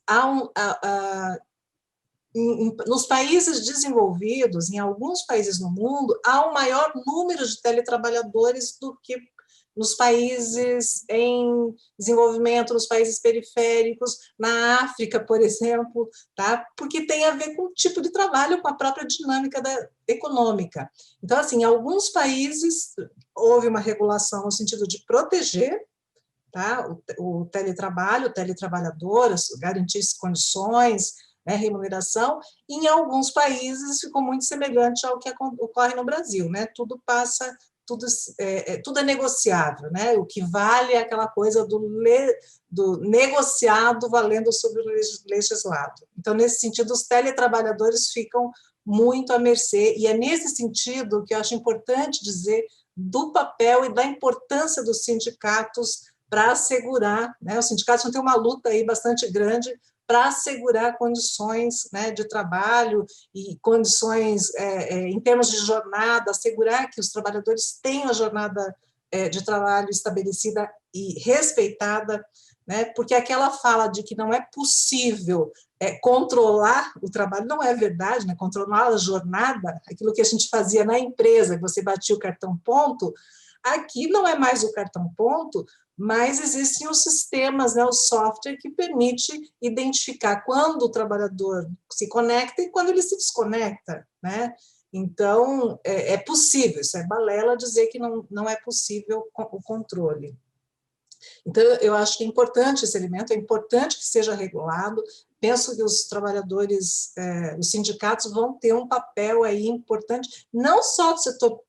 nos países desenvolvidos, em alguns países no mundo, há um maior número de teletrabalhadores do que nos países em desenvolvimento, nos países periféricos, na África, por exemplo, tá? Porque tem a ver com o tipo de trabalho, com a própria dinâmica econômica. Então, assim, em alguns países houve uma regulação no sentido de proteger, tá, o teletrabalho, o teletrabalhador, garantir condições, né, remuneração, e em alguns países ficou muito semelhante ao que ocorre no Brasil, né? Tudo é negociável, né? O que vale é aquela coisa do negociado valendo sobre o legislado. Então, nesse sentido, os teletrabalhadores ficam muito à mercê, e é nesse sentido que eu acho importante dizer do papel e da importância dos sindicatos para assegurar, né? Os sindicatos vão ter uma luta aí bastante grande para assegurar condições, né, de trabalho e condições em termos de jornada, assegurar que os trabalhadores tenham a jornada de trabalho estabelecida e respeitada, né, porque aquela fala de que não é possível controlar o trabalho não é verdade, né, controlar a jornada, aquilo que a gente fazia na empresa, que você batia o cartão ponto, aqui não é mais o cartão ponto, mas existem os sistemas, né, o software que permite identificar quando o trabalhador se conecta e quando ele se desconecta, né? Então, é possível, isso é balela dizer que não é possível o controle. Então, eu acho que é importante esse elemento, é importante que seja regulado. Penso que os trabalhadores, os sindicatos vão ter um papel aí importante, não só do setor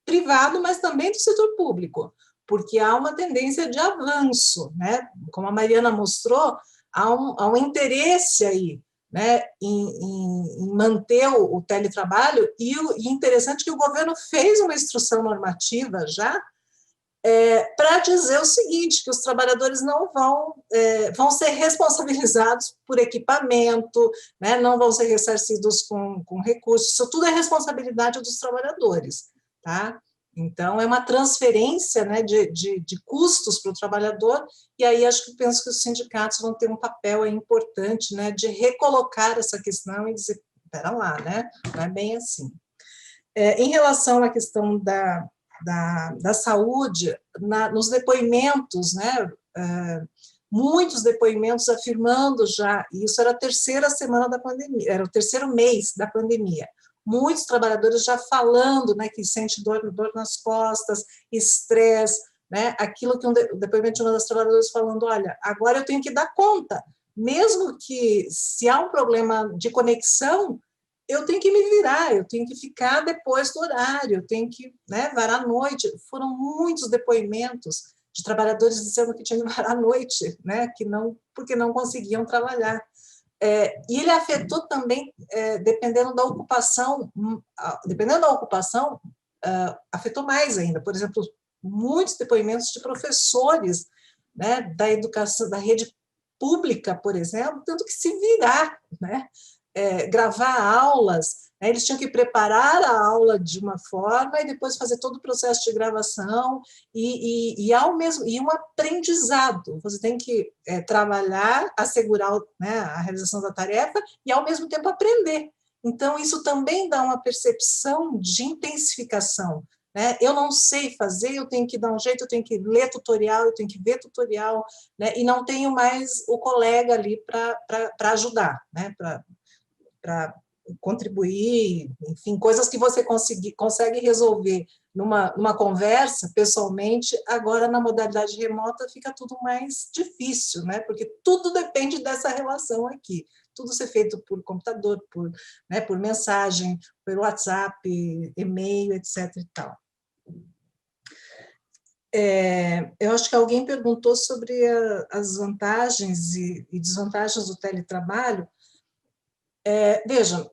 privado, mas também do setor público, porque há uma tendência de avanço, né? Como a Mariana mostrou, há um interesse aí, né, em manter o teletrabalho, e interessante que o governo fez uma instrução normativa já para dizer o seguinte, que os trabalhadores não vão ser responsabilizados por equipamento, né, não vão ser ressarcidos com recursos, isso tudo é responsabilidade dos trabalhadores, tá? Então, é uma transferência, né, de custos para o trabalhador, e aí penso que os sindicatos vão ter um papel importante, né, de recolocar essa questão e dizer, espera lá, né? Não é bem assim. Em relação à questão da saúde, nos depoimentos, né, muitos depoimentos afirmando já, e isso era a terceira semana da pandemia, era o terceiro mês da pandemia, muitos trabalhadores já falando, né, que sente dor nas costas, estresse, né, aquilo que o depoimento de uma das trabalhadoras falando, olha, agora eu tenho que dar conta, mesmo que se há um problema de conexão, eu tenho que me virar, eu tenho que ficar depois do horário, eu tenho que, né, varar à noite. Foram muitos depoimentos de trabalhadores dizendo que tinham que varar à noite, né, porque não conseguiam trabalhar. E ele afetou também, dependendo da ocupação, afetou mais ainda. Por exemplo, muitos depoimentos de professores, né, da educação, da rede pública, por exemplo, tendo que se virar, né, gravar aulas, né, eles tinham que preparar a aula de uma forma e depois fazer todo o processo de gravação e um aprendizado. Você tem que trabalhar, assegurar, né, a realização da tarefa e, ao mesmo tempo, aprender. Então, isso também dá uma percepção de intensificação. Né? Eu não sei fazer, eu tenho que dar um jeito, eu tenho que ler tutorial, eu tenho que ver tutorial, né? E não tenho mais o colega ali para ajudar, né? Para contribuir, enfim, coisas que você consegue resolver numa conversa, pessoalmente, agora na modalidade remota fica tudo mais difícil, né? Porque tudo depende dessa relação aqui. Tudo ser feito por computador, por mensagem, por WhatsApp, e-mail, etc. e tal. Eu acho que alguém perguntou sobre as vantagens e desvantagens do teletrabalho. Vejam,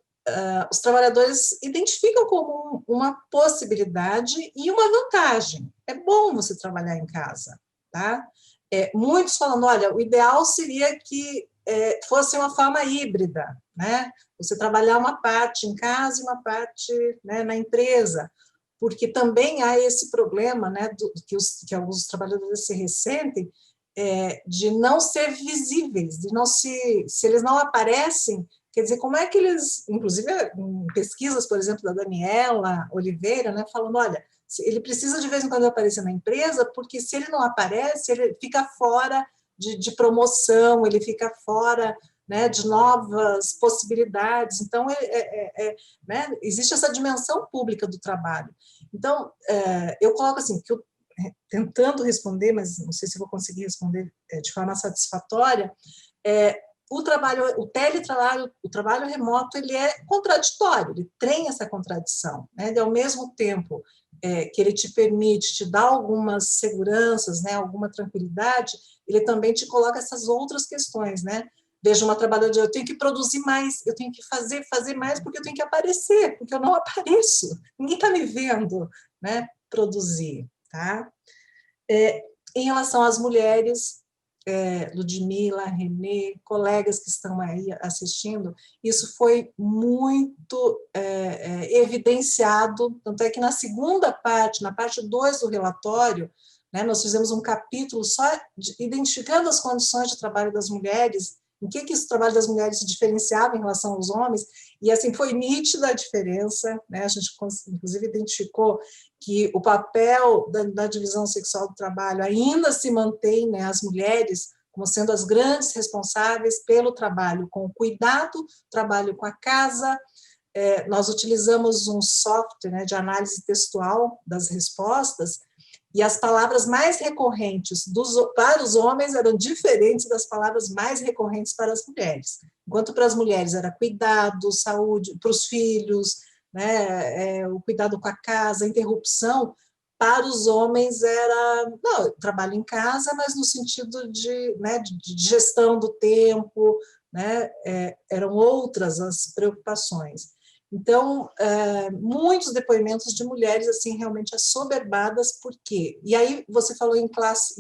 os trabalhadores identificam como uma possibilidade e uma vantagem. É bom você trabalhar em casa, tá? Muitos falando, olha, o ideal seria que fosse uma forma híbrida, né? Você trabalhar uma parte em casa e uma parte, né, na empresa, porque também há esse problema, né, que alguns trabalhadores se ressentem, de não ser visíveis, de não se eles não aparecem. Quer dizer, como é que eles, inclusive em pesquisas, por exemplo, da Daniela Oliveira, né, falando, olha, ele precisa de vez em quando aparecer na empresa, porque se ele não aparece, ele fica fora de promoção, ele fica fora, né, de novas possibilidades. Então, né, existe essa dimensão pública do trabalho. Então, eu coloco assim, que tentando responder, mas não sei se vou conseguir responder de forma satisfatória, o teletrabalho, o trabalho remoto, ele é contraditório, ele tem essa contradição, né? Ele, ao mesmo tempo que ele te permite, te dá algumas seguranças, né, alguma tranquilidade, ele também te coloca essas outras questões, né? Veja, uma trabalhadora, eu tenho que produzir mais, eu tenho que fazer mais, porque eu tenho que aparecer, porque eu não apareço, ninguém está me vendo, né, produzir, tá? Em relação às mulheres, Ludmila, Renê, colegas que estão aí assistindo, isso foi muito evidenciado, tanto é que na segunda parte, na parte 2 do relatório, né, nós fizemos um capítulo só identificando as condições de trabalho das mulheres, em que o trabalho das mulheres se diferenciava em relação aos homens, e assim foi nítida a diferença, né? A gente inclusive identificou que o papel da divisão sexual do trabalho ainda se mantém, né, as mulheres como sendo as grandes responsáveis pelo trabalho com o cuidado, trabalho com a casa. Nós utilizamos um software, né, de análise textual das respostas, e as palavras mais recorrentes para os homens eram diferentes das palavras mais recorrentes para as mulheres. Enquanto para as mulheres era cuidado, saúde, para os filhos, né, o cuidado com a casa, interrupção, para os homens era, não, trabalho em casa, mas no sentido de, né, de gestão do tempo, né, eram outras as preocupações. Então, muitos depoimentos de mulheres, assim, realmente assoberbadas, por quê? E aí, você falou em classe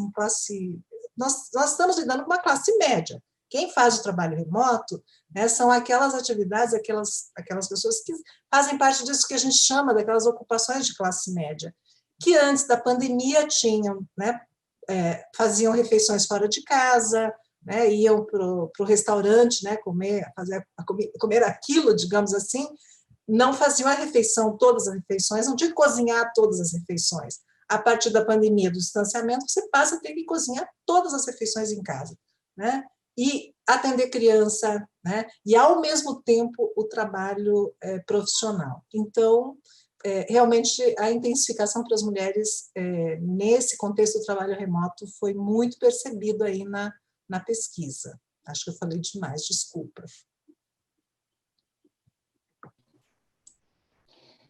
nós estamos lidando com uma classe média. Quem faz o trabalho remoto, né, são aquelas atividades, aquelas pessoas que fazem parte disso que a gente chama daquelas ocupações de classe média, que antes da pandemia tinham, né, faziam refeições fora de casa, né, iam para o restaurante, né, comer aquilo, digamos assim, não faziam a refeição, todas as refeições, não tinha que cozinhar todas as refeições. A partir da pandemia, do distanciamento, você passa a ter que cozinhar todas as refeições em casa, né? E atender criança, né? E, ao mesmo tempo, o trabalho profissional. Então, realmente, a intensificação para as mulheres, nesse contexto do trabalho remoto, foi muito percebido aí na pesquisa. Acho que eu falei demais, desculpa.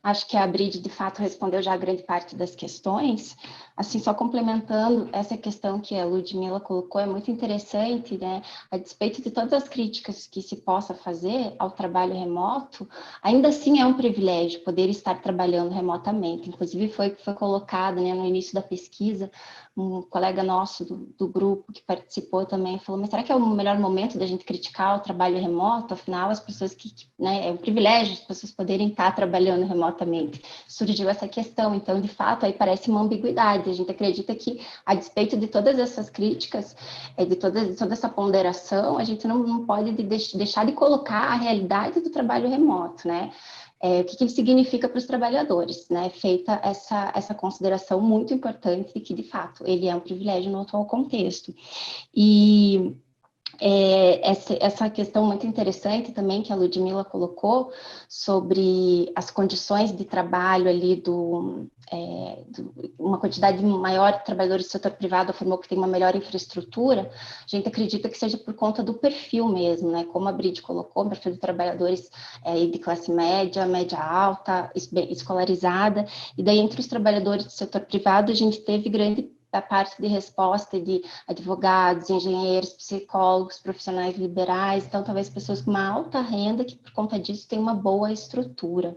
Acho que a Bride, de fato, respondeu já a grande parte das questões. Assim, só complementando essa questão que a Ludmila colocou, é muito interessante, né? A despeito de todas as críticas que se possa fazer ao trabalho remoto, ainda assim é um privilégio poder estar trabalhando remotamente. Inclusive, foi colocado, né, no início da pesquisa, um colega nosso do grupo que participou também falou, mas será que é o melhor momento da gente criticar o trabalho remoto? Afinal, as pessoas né, é um privilégio as pessoas poderem estar trabalhando remotamente. Surgiu essa questão, então, de fato, aí parece uma ambiguidade. A gente acredita que, a despeito de todas essas críticas, de toda essa ponderação, a gente não pode deixar de colocar a realidade do trabalho remoto, né? O que significa para os trabalhadores, né? Feita essa consideração muito importante de que, de fato, ele é um privilégio no atual contexto. E essa questão muito interessante também que a Ludmila colocou sobre as condições de trabalho ali uma quantidade maior de trabalhadores do setor privado afirmou que tem uma melhor infraestrutura, a gente acredita que seja por conta do perfil mesmo, né? Como a Bride colocou, o perfil de trabalhadores de classe média, média alta, escolarizada, e daí entre os trabalhadores do setor privado a gente teve grande da parte de resposta de advogados, engenheiros, psicólogos, profissionais liberais, então talvez pessoas com uma alta renda que por conta disso têm uma boa estrutura.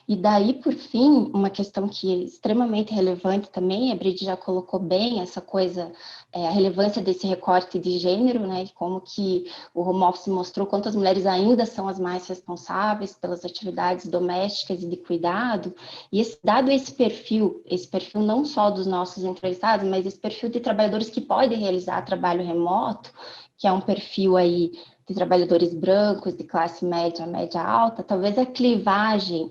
E daí, por fim, uma questão que é extremamente relevante também, a Bride já colocou bem essa coisa, a relevância desse recorte de gênero, né, e como que o home office mostrou quanto as mulheres ainda são as mais responsáveis pelas atividades domésticas e de cuidado, e dado esse perfil não só dos nossos entrevistados, mas esse perfil de trabalhadores que podem realizar trabalho remoto, que é um perfil aí de trabalhadores brancos, de classe média, média alta, talvez essa clivagem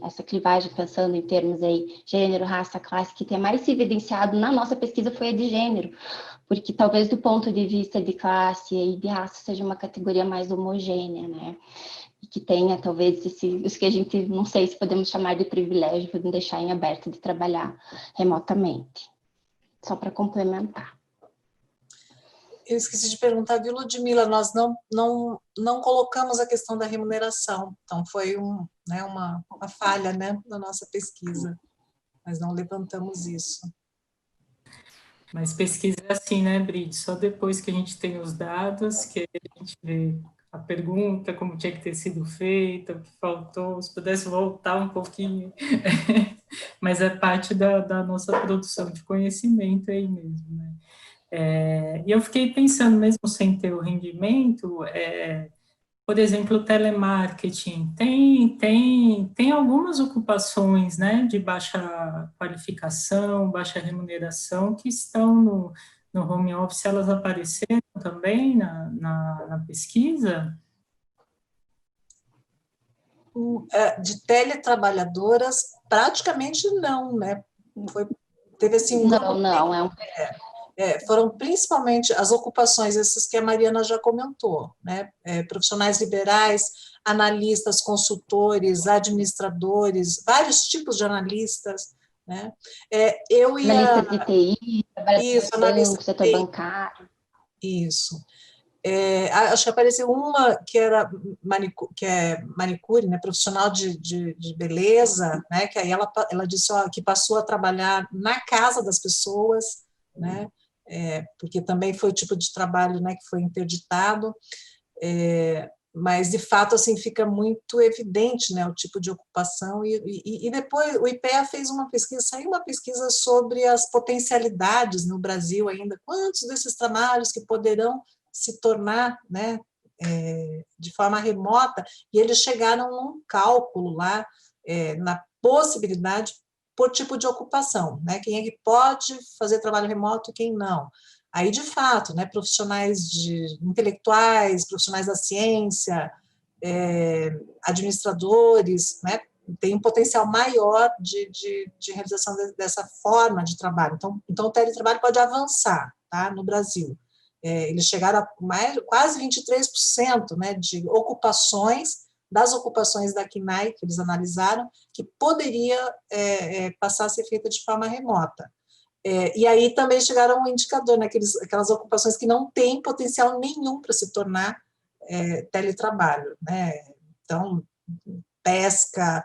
pensando em termos aí, gênero, raça, classe, que tem mais se evidenciado na nossa pesquisa foi a de gênero, porque talvez do ponto de vista de classe e de raça seja uma categoria mais homogênea, né? E que tenha talvez os que a gente, não sei se podemos chamar de privilégio, podemos deixar em aberto de trabalhar remotamente. Só para complementar. Eu esqueci de perguntar, viu, Ludmila, nós não colocamos a questão da remuneração, então foi uma falha, né, na nossa pesquisa, mas não levantamos isso. Mas pesquisa é assim, né, Bride? Só depois que a gente tem os dados, que a gente vê a pergunta, como tinha que ter sido feita, o que faltou, se pudesse voltar um pouquinho. Mas é parte da nossa produção de conhecimento aí mesmo, né? E eu fiquei pensando, mesmo sem ter o rendimento, por exemplo, o telemarketing tem algumas ocupações, né, de baixa qualificação, baixa remuneração, que estão no home office. Elas apareceram também na pesquisa? De teletrabalhadoras, praticamente não, né? Teve assim um grupo... Não. Foram principalmente as ocupações, essas que a Mariana já comentou, né? Profissionais liberais, analistas, consultores, administradores, vários tipos de analistas, né? Analistas de TI, trabalhadores do setor bancário. Isso. Acho que apareceu uma que era manicure, né, profissional de beleza, né, que aí ela disse que passou a trabalhar na casa das pessoas, né, porque também foi o tipo de trabalho, né, que foi interditado, mas de fato assim fica muito evidente, né, o tipo de ocupação, e depois o IPEA fez saiu uma pesquisa sobre as potencialidades no Brasil ainda, quantos desses trabalhos que poderão se tornar, né, de forma remota, e eles chegaram num cálculo lá, na possibilidade por tipo de ocupação, né, quem é que pode fazer trabalho remoto e quem não. aí, de fato, né, profissionais intelectuais, profissionais da ciência, administradores, né, tem um potencial maior de realização dessa forma de trabalho. Então, o teletrabalho pode avançar, tá, no Brasil. Eles chegaram a quase 23%, né, de ocupações, das ocupações da CNAE, que eles analisaram, que poderia passar a ser feita de forma remota. E aí também chegaram a um indicador, né, aquelas ocupações que não têm potencial nenhum para se tornar teletrabalho, né? Então, pesca,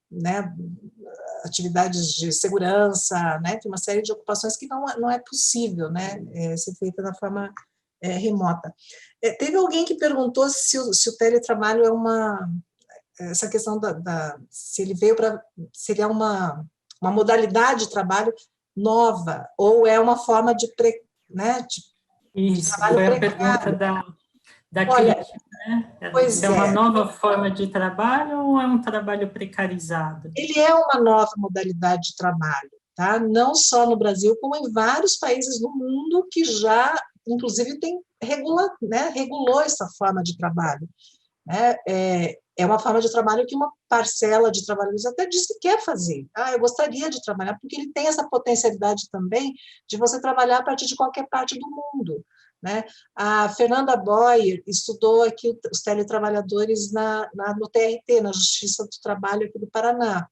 né, atividades de segurança, né, tem uma série de ocupações que não é possível, né, ser feita da forma remota. Teve alguém que perguntou se o teletrabalho essa questão se ele veio se ele é uma modalidade de trabalho nova, ou é uma forma de Isso, trabalho foi a precário. pergunta da Olha, crítica, né? pois É uma nova forma de trabalho ou é um trabalho precarizado? Ele é uma nova modalidade de trabalho, tá? Não só no Brasil, como em vários países do mundo que já, inclusive, regulou essa forma de trabalho. Né? É uma forma de trabalho que uma parcela de trabalhadores até diz que quer fazer. Eu gostaria de trabalhar, porque ele tem essa potencialidade também de você trabalhar a partir de qualquer parte do mundo. Né? A Fernanda Boyer estudou aqui os teletrabalhadores no TRT, na Justiça do Trabalho aqui do Paraná,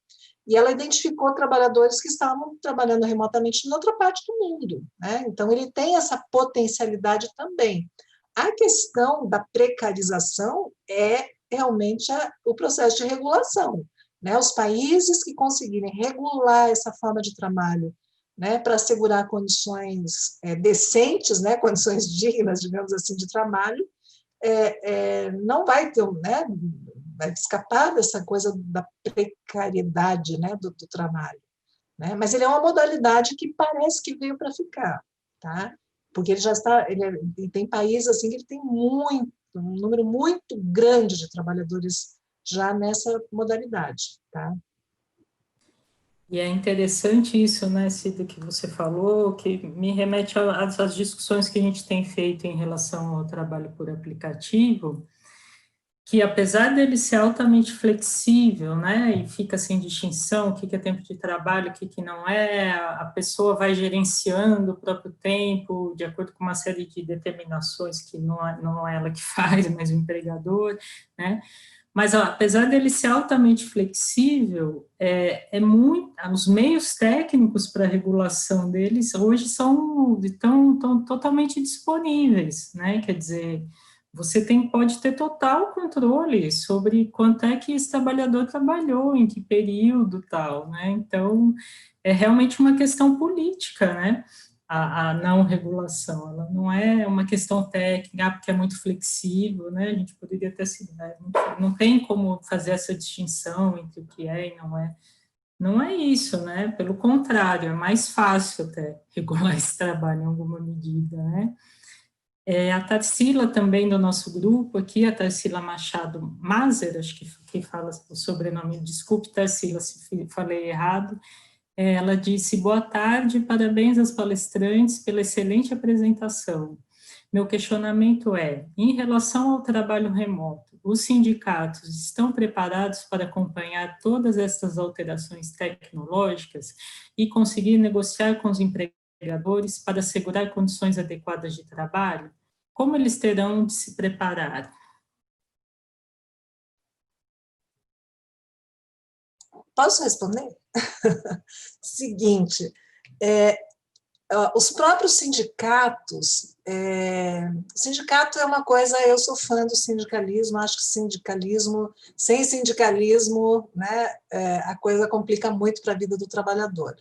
e ela identificou trabalhadores que estavam trabalhando remotamente em outra parte do mundo. Né? Então, ele tem essa potencialidade também. A questão da precarização é realmente o processo de regulação. Né? Os países que conseguirem regular essa forma de trabalho, né, para assegurar condições decentes, né, condições dignas, digamos assim, de trabalho, não vai ter, né, vai escapar dessa coisa da precariedade, né, do trabalho. Né? Mas ele é uma modalidade que parece que veio para ficar, tá? Porque ele já está, ele tem países assim que ele tem um número muito grande de trabalhadores já nessa modalidade, tá? E é interessante isso, né, Cida, que você falou, que me remete às discussões que a gente tem feito em relação ao trabalho por aplicativo, que apesar dele ser altamente flexível, né, e fica sem distinção, o que é tempo de trabalho, o que não é, a pessoa vai gerenciando o próprio tempo de acordo com uma série de determinações que não é ela que faz, mas o empregador, né. Mas, apesar dele ser altamente flexível, os meios técnicos para a regulação deles hoje estão totalmente disponíveis, né? Quer dizer, você pode ter total controle sobre quanto é que esse trabalhador trabalhou, em que período, tal, né? Então, é realmente uma questão política, né? A não regulação, ela não é uma questão técnica, porque é muito flexível, né, a gente poderia até se, não tem como fazer essa distinção entre o que é e não é isso, né, pelo contrário, é mais fácil até regular esse trabalho em alguma medida, né. A Tarsila também do nosso grupo aqui, a Tarsila Machado Mazer, acho que fala o sobrenome, desculpe Tarsila se falei errado, ela disse, boa tarde, parabéns aos palestrantes pela excelente apresentação. Meu questionamento em relação ao trabalho remoto, os sindicatos estão preparados para acompanhar todas estas alterações tecnológicas e conseguir negociar com os empregadores para assegurar condições adequadas de trabalho? Como eles terão de se preparar? Posso responder? Seguinte, os próprios sindicatos, sindicato é uma coisa, eu sou fã do sindicalismo, acho que sem sindicalismo, né, a coisa complica muito para a vida do trabalhador.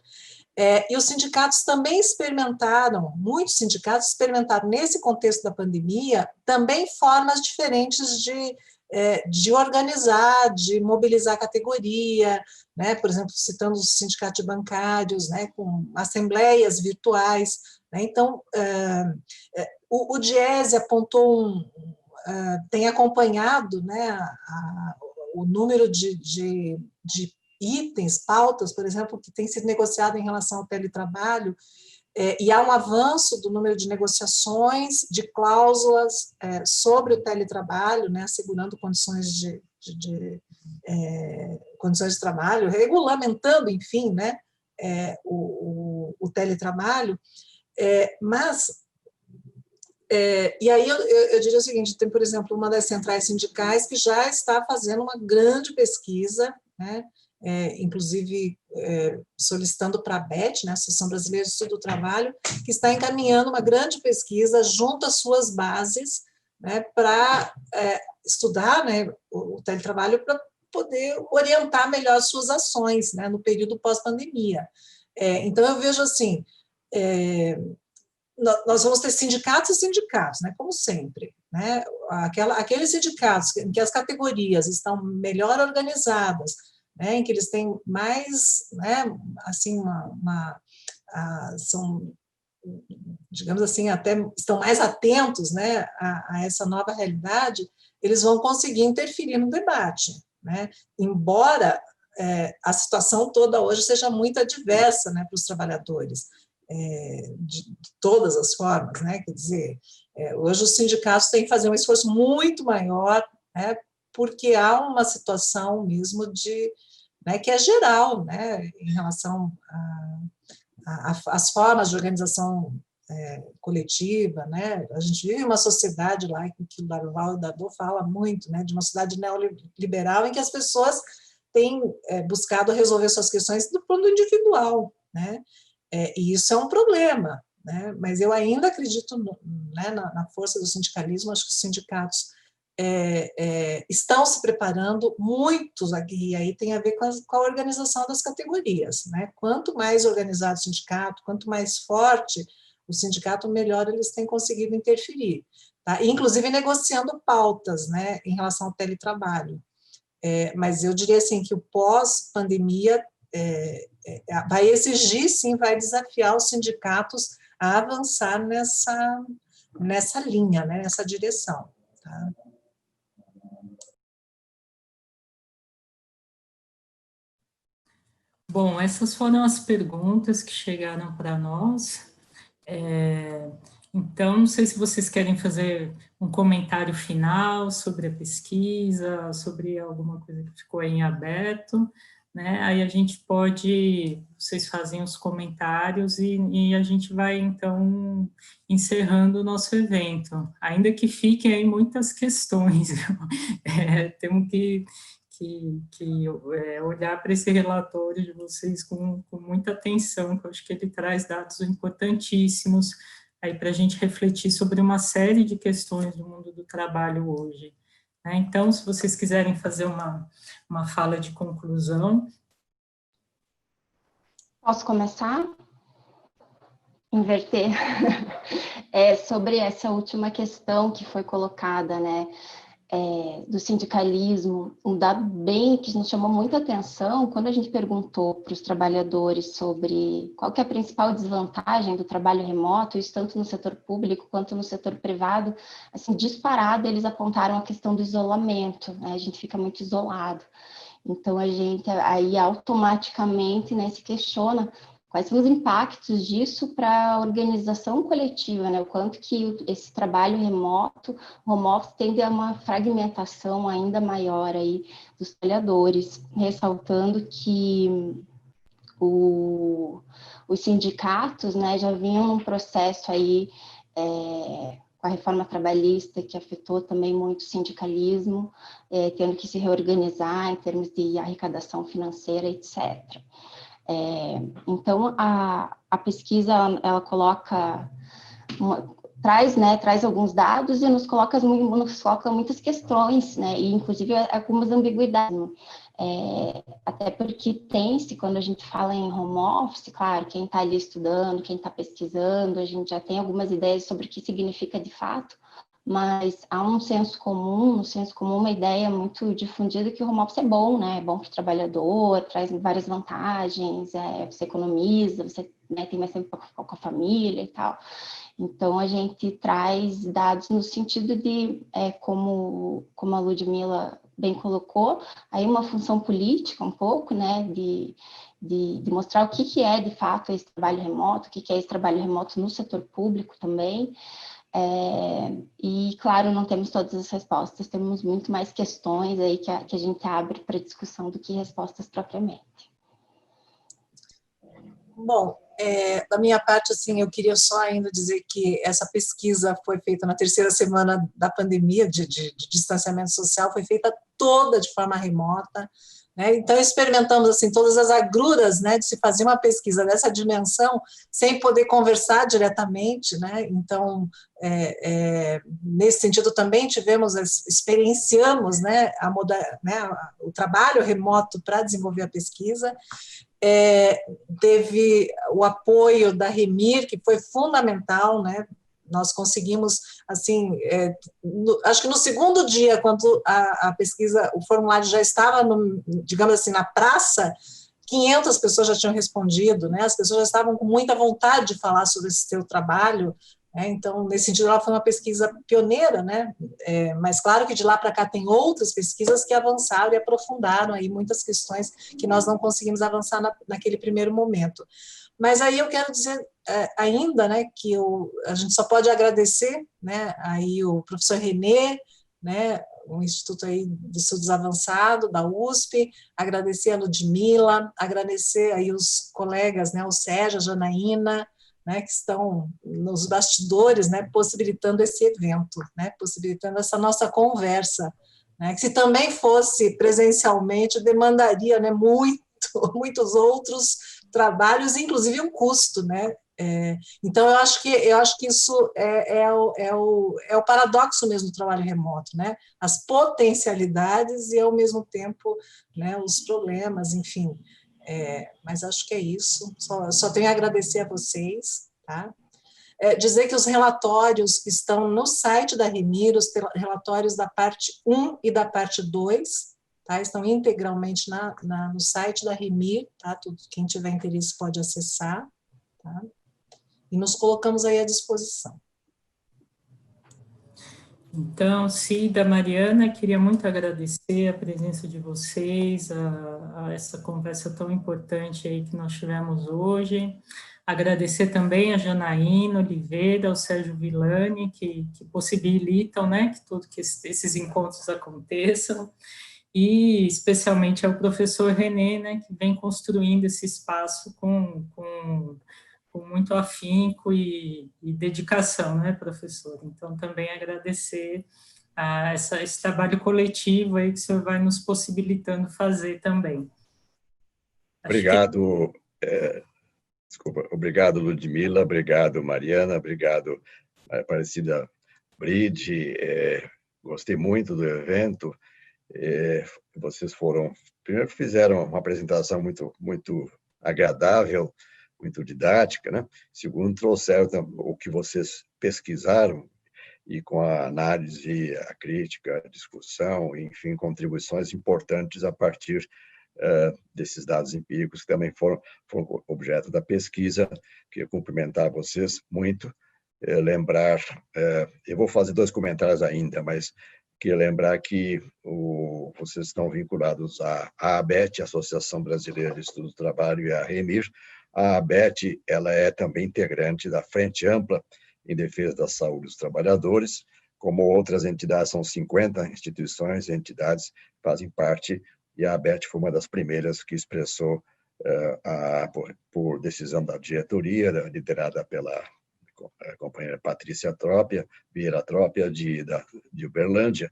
E os sindicatos também muitos sindicatos experimentaram, nesse contexto da pandemia, também formas diferentes de organizar, de mobilizar a categoria, né? Por exemplo, citando os sindicatos bancários, né? Com assembleias virtuais. Né? Então, o Diese apontou tem acompanhado, né, o número de itens, pautas, por exemplo, que tem sido negociado em relação ao teletrabalho, E há um avanço do número de negociações, de cláusulas sobre o teletrabalho, né, assegurando condições condições de trabalho, regulamentando, enfim, né, o teletrabalho, e aí eu diria o seguinte, tem, por exemplo, uma das centrais sindicais que já está fazendo uma grande pesquisa, né, inclusive solicitando para a ABET, né, Associação Brasileira de Estudo do Trabalho, que está encaminhando uma grande pesquisa junto às suas bases, né, para estudar, né, o teletrabalho, para poder orientar melhor as suas ações, né, no período pós-pandemia. Então, eu vejo assim, nós vamos ter sindicatos e sindicatos, né, como sempre, né, aqueles sindicatos em que as categorias estão melhor organizadas, né, em que eles têm mais, né, assim, são, digamos assim, até estão mais atentos, né, a essa nova realidade, eles vão conseguir interferir no debate, né, embora a situação toda hoje seja muito adversa, né, para os trabalhadores, de todas as formas, né, quer dizer, hoje os sindicatos têm que fazer um esforço muito maior, né, porque há uma situação mesmo né, que é geral, né, em relação às formas de organização coletiva, né, a gente vive uma sociedade lá que o Larval e Dardot fala muito, né, de uma sociedade neoliberal em que as pessoas têm buscado resolver suas questões do plano individual, né, e isso é um problema, né, mas eu ainda acredito né, na força do sindicalismo, acho que os sindicatos estão se preparando, muitos aqui, e aí tem a ver com a organização das categorias, né? Quanto mais organizado o sindicato, quanto mais forte o sindicato, melhor eles têm conseguido interferir, tá? Inclusive negociando pautas, né, em relação ao teletrabalho. Mas eu diria assim que o pós-pandemia vai exigir, sim, vai desafiar os sindicatos a avançar nessa linha, né, nessa direção, tá? Bom, essas foram as perguntas que chegaram para nós. Então, não sei se vocês querem fazer um comentário final sobre a pesquisa, sobre alguma coisa que ficou em aberto, né? Aí a gente pode, vocês fazem os comentários e a gente vai, então, encerrando o nosso evento. Ainda que fiquem aí muitas questões, temos que olhar para esse relatório de vocês com muita atenção, que eu acho que ele traz dados importantíssimos aí para a gente refletir sobre uma série de questões do mundo do trabalho hoje, né? Então, se vocês quiserem fazer uma fala de conclusão. Posso começar? Inverter. Sobre essa última questão que foi colocada, né? Do sindicalismo, um dado bem que nos chamou muita atenção quando a gente perguntou para os trabalhadores sobre qual que é a principal desvantagem do trabalho remoto, isso tanto no setor público quanto no setor privado, assim, disparado, eles apontaram a questão do isolamento, né? A gente fica muito isolado. Então, a gente aí automaticamente, né, se questiona quais são os impactos disso para a organização coletiva, né? O quanto que esse trabalho remoto, home office, tende a uma fragmentação ainda maior aí dos trabalhadores, ressaltando que os sindicatos, né, já vinham num processo aí com a reforma trabalhista, que afetou também muito o sindicalismo, tendo que se reorganizar em termos de arrecadação financeira, etc. Então, a pesquisa, ela coloca, traz alguns dados e nos coloca muitas questões, né, e inclusive algumas ambiguidades, até porque tem-se, quando a gente fala em home office, claro, quem está ali estudando, quem está pesquisando, a gente já tem algumas ideias sobre o que significa de fato, mas há um senso comum, uma ideia muito difundida que o home office é bom, né? É bom para o trabalhador, traz várias vantagens, você economiza, você, né, tem mais tempo para ficar com a família e tal. Então, a gente traz dados no sentido de, como a Ludmila bem colocou, aí uma função política um pouco, né, de mostrar o que é de fato esse trabalho remoto, o que é esse trabalho remoto no setor público também. E, claro, não temos todas as respostas, temos muito mais questões aí que a gente abre para discussão do que respostas propriamente. Bom, da minha parte, assim, eu queria só ainda dizer que essa pesquisa foi feita na terceira semana da pandemia, de distanciamento social, foi feita toda de forma remota, né? Então, experimentamos assim, todas as agruras, né, de se fazer uma pesquisa dessa dimensão sem poder conversar diretamente, né? Então, nesse sentido também experienciamos, né, o trabalho remoto para desenvolver a pesquisa. Teve o apoio da Remir, que foi fundamental, né? Nós conseguimos, assim, acho que no segundo dia, quando a pesquisa, o formulário já estava, digamos assim, na praça, 500 pessoas já tinham respondido, né? As pessoas já estavam com muita vontade de falar sobre esse seu trabalho, né? Então, nesse sentido, ela foi uma pesquisa pioneira, né? Mas claro que de lá para cá tem outras pesquisas que avançaram e aprofundaram aí muitas questões que nós não conseguimos avançar naquele primeiro momento. Mas aí eu quero dizer ainda, né, que a gente só pode agradecer, né, aí o professor René, né, o Instituto aí de Estudos Avançados da USP, agradecer a Ludmila, agradecer aí os colegas, né, o Sérgio, a Janaína, né, que estão nos bastidores, né, possibilitando esse evento, né, possibilitando essa nossa conversa, né, que se também fosse presencialmente demandaria, né, muitos outros trabalhos, inclusive um custo, né? Então eu acho que isso é o paradoxo mesmo do trabalho remoto, né? As potencialidades e ao mesmo tempo, né, os problemas, enfim. Mas acho que é isso. Só tenho a agradecer a vocês, tá? Dizer que os relatórios estão no site da Remir, os relatórios da parte 1 e da parte 2, tá? Estão integralmente no site da Remir, tá? Quem tiver interesse pode acessar, tá? E nos colocamos aí à disposição. Então, Cida, Mariana, queria muito agradecer a presença de vocês, a essa conversa tão importante aí que nós tivemos hoje. Agradecer também a Janaína Oliveira, ao Sérgio Villani, que possibilitam, né, que esses encontros aconteçam, e especialmente ao professor René, né, que vem construindo esse espaço com muito afinco e dedicação, né, professor? Então, também agradecer a esse trabalho coletivo aí que o senhor vai nos possibilitando fazer também. Obrigado, obrigado, Ludmila, obrigado, Mariana, obrigado, Aparecida Bride, gostei muito do evento, vocês primeiro fizeram uma apresentação muito agradável, muito didática, né? Segundo, trouxeram o que vocês pesquisaram e com a análise, a crítica, a discussão, enfim, contribuições importantes a partir desses dados empíricos que também foram objeto da pesquisa. Queria cumprimentar vocês muito, lembrar, eu vou fazer 2 comentários ainda, mas queria lembrar que vocês estão vinculados à ABET, Associação Brasileira de Estudos do Trabalho, e à Remir. A ABET, ela é também integrante da Frente Ampla em Defesa da Saúde dos Trabalhadores, como outras entidades, são 50 instituições e entidades que fazem parte, e a ABET foi uma das primeiras que expressou, por decisão da diretoria, liderada pela companheira Patrícia Vieira Trópia, de Uberlândia,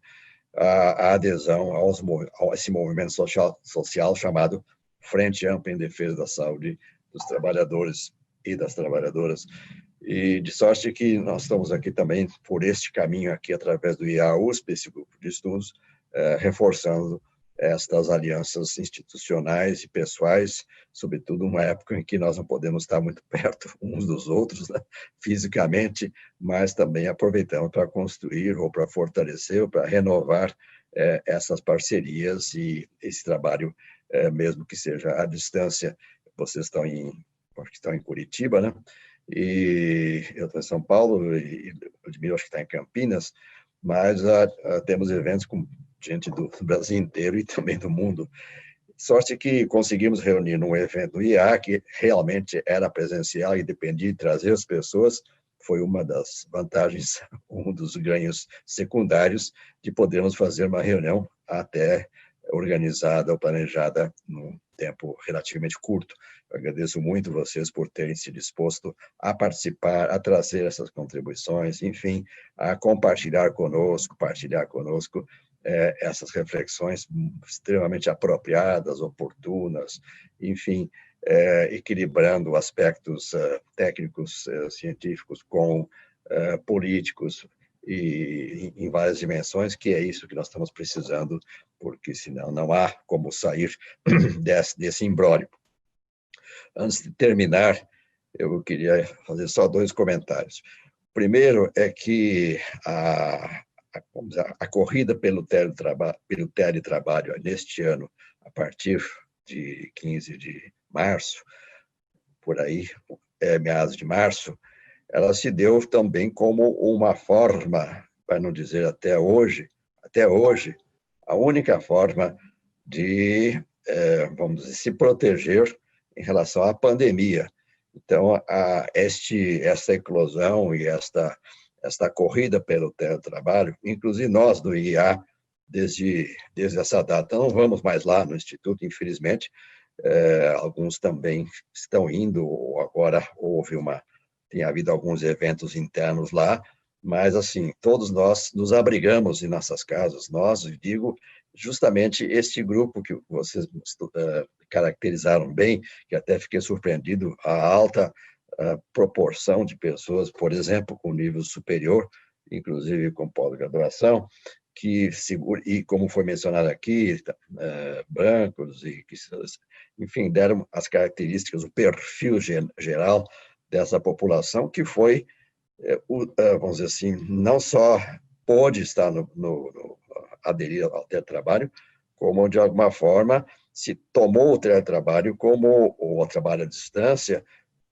a adesão a esse movimento social chamado Frente Ampla em Defesa da Saúde dos Trabalhadores e das Trabalhadoras. E de sorte que nós estamos aqui também por este caminho aqui, através do IAUSP, esse grupo de estudos, reforçando estas alianças institucionais e pessoais, sobretudo numa época em que nós não podemos estar muito perto uns dos outros, né, fisicamente, mas também aproveitamos para construir ou para fortalecer ou para renovar essas parcerias e esse trabalho, mesmo que seja à distância. Vocês estão em Curitiba, né? E eu estou em São Paulo, e Ludmila acho que está em Campinas, mas temos eventos gente do Brasil inteiro e também do mundo. Sorte que conseguimos reunir num evento do IA, que realmente era presencial e dependia de trazer as pessoas. Foi uma das vantagens, um dos ganhos secundários de podermos fazer uma reunião até organizada ou planejada num tempo relativamente curto. Eu agradeço muito vocês por terem se disposto a participar, a trazer essas contribuições, enfim, a compartilhar conosco, partilhar conosco essas reflexões extremamente apropriadas, oportunas, enfim, equilibrando aspectos técnicos, científicos com políticos e em várias dimensões, que é isso que nós estamos precisando, porque senão não há como sair desse imbróglio. Antes de terminar, eu queria fazer só 2 comentários. O primeiro é que a corrida pelo teletrabalho neste ano, a partir de 15 de março, por aí, meados de março, ela se deu também como uma forma, para não dizer até hoje, a única forma de, vamos dizer, se proteger em relação à pandemia. Então, essa eclosão e esta corrida pelo teletrabalho, inclusive nós do IA, desde essa data, não vamos mais lá no Instituto, infelizmente, alguns também estão indo, ou agora tem havido alguns eventos internos lá, mas, assim, todos nós nos abrigamos em nossas casas, digo, justamente este grupo que vocês caracterizaram bem, que até fiquei surpreendido, a alta proporção de pessoas, por exemplo, com nível superior, inclusive com pós-graduação, e como foi mencionado aqui, brancos, enfim, deram as características, o perfil geral dessa população, que foi, vamos dizer assim, não só pôde estar aderir ao teletrabalho, como, de alguma forma, se tomou o teletrabalho como o trabalho à distância,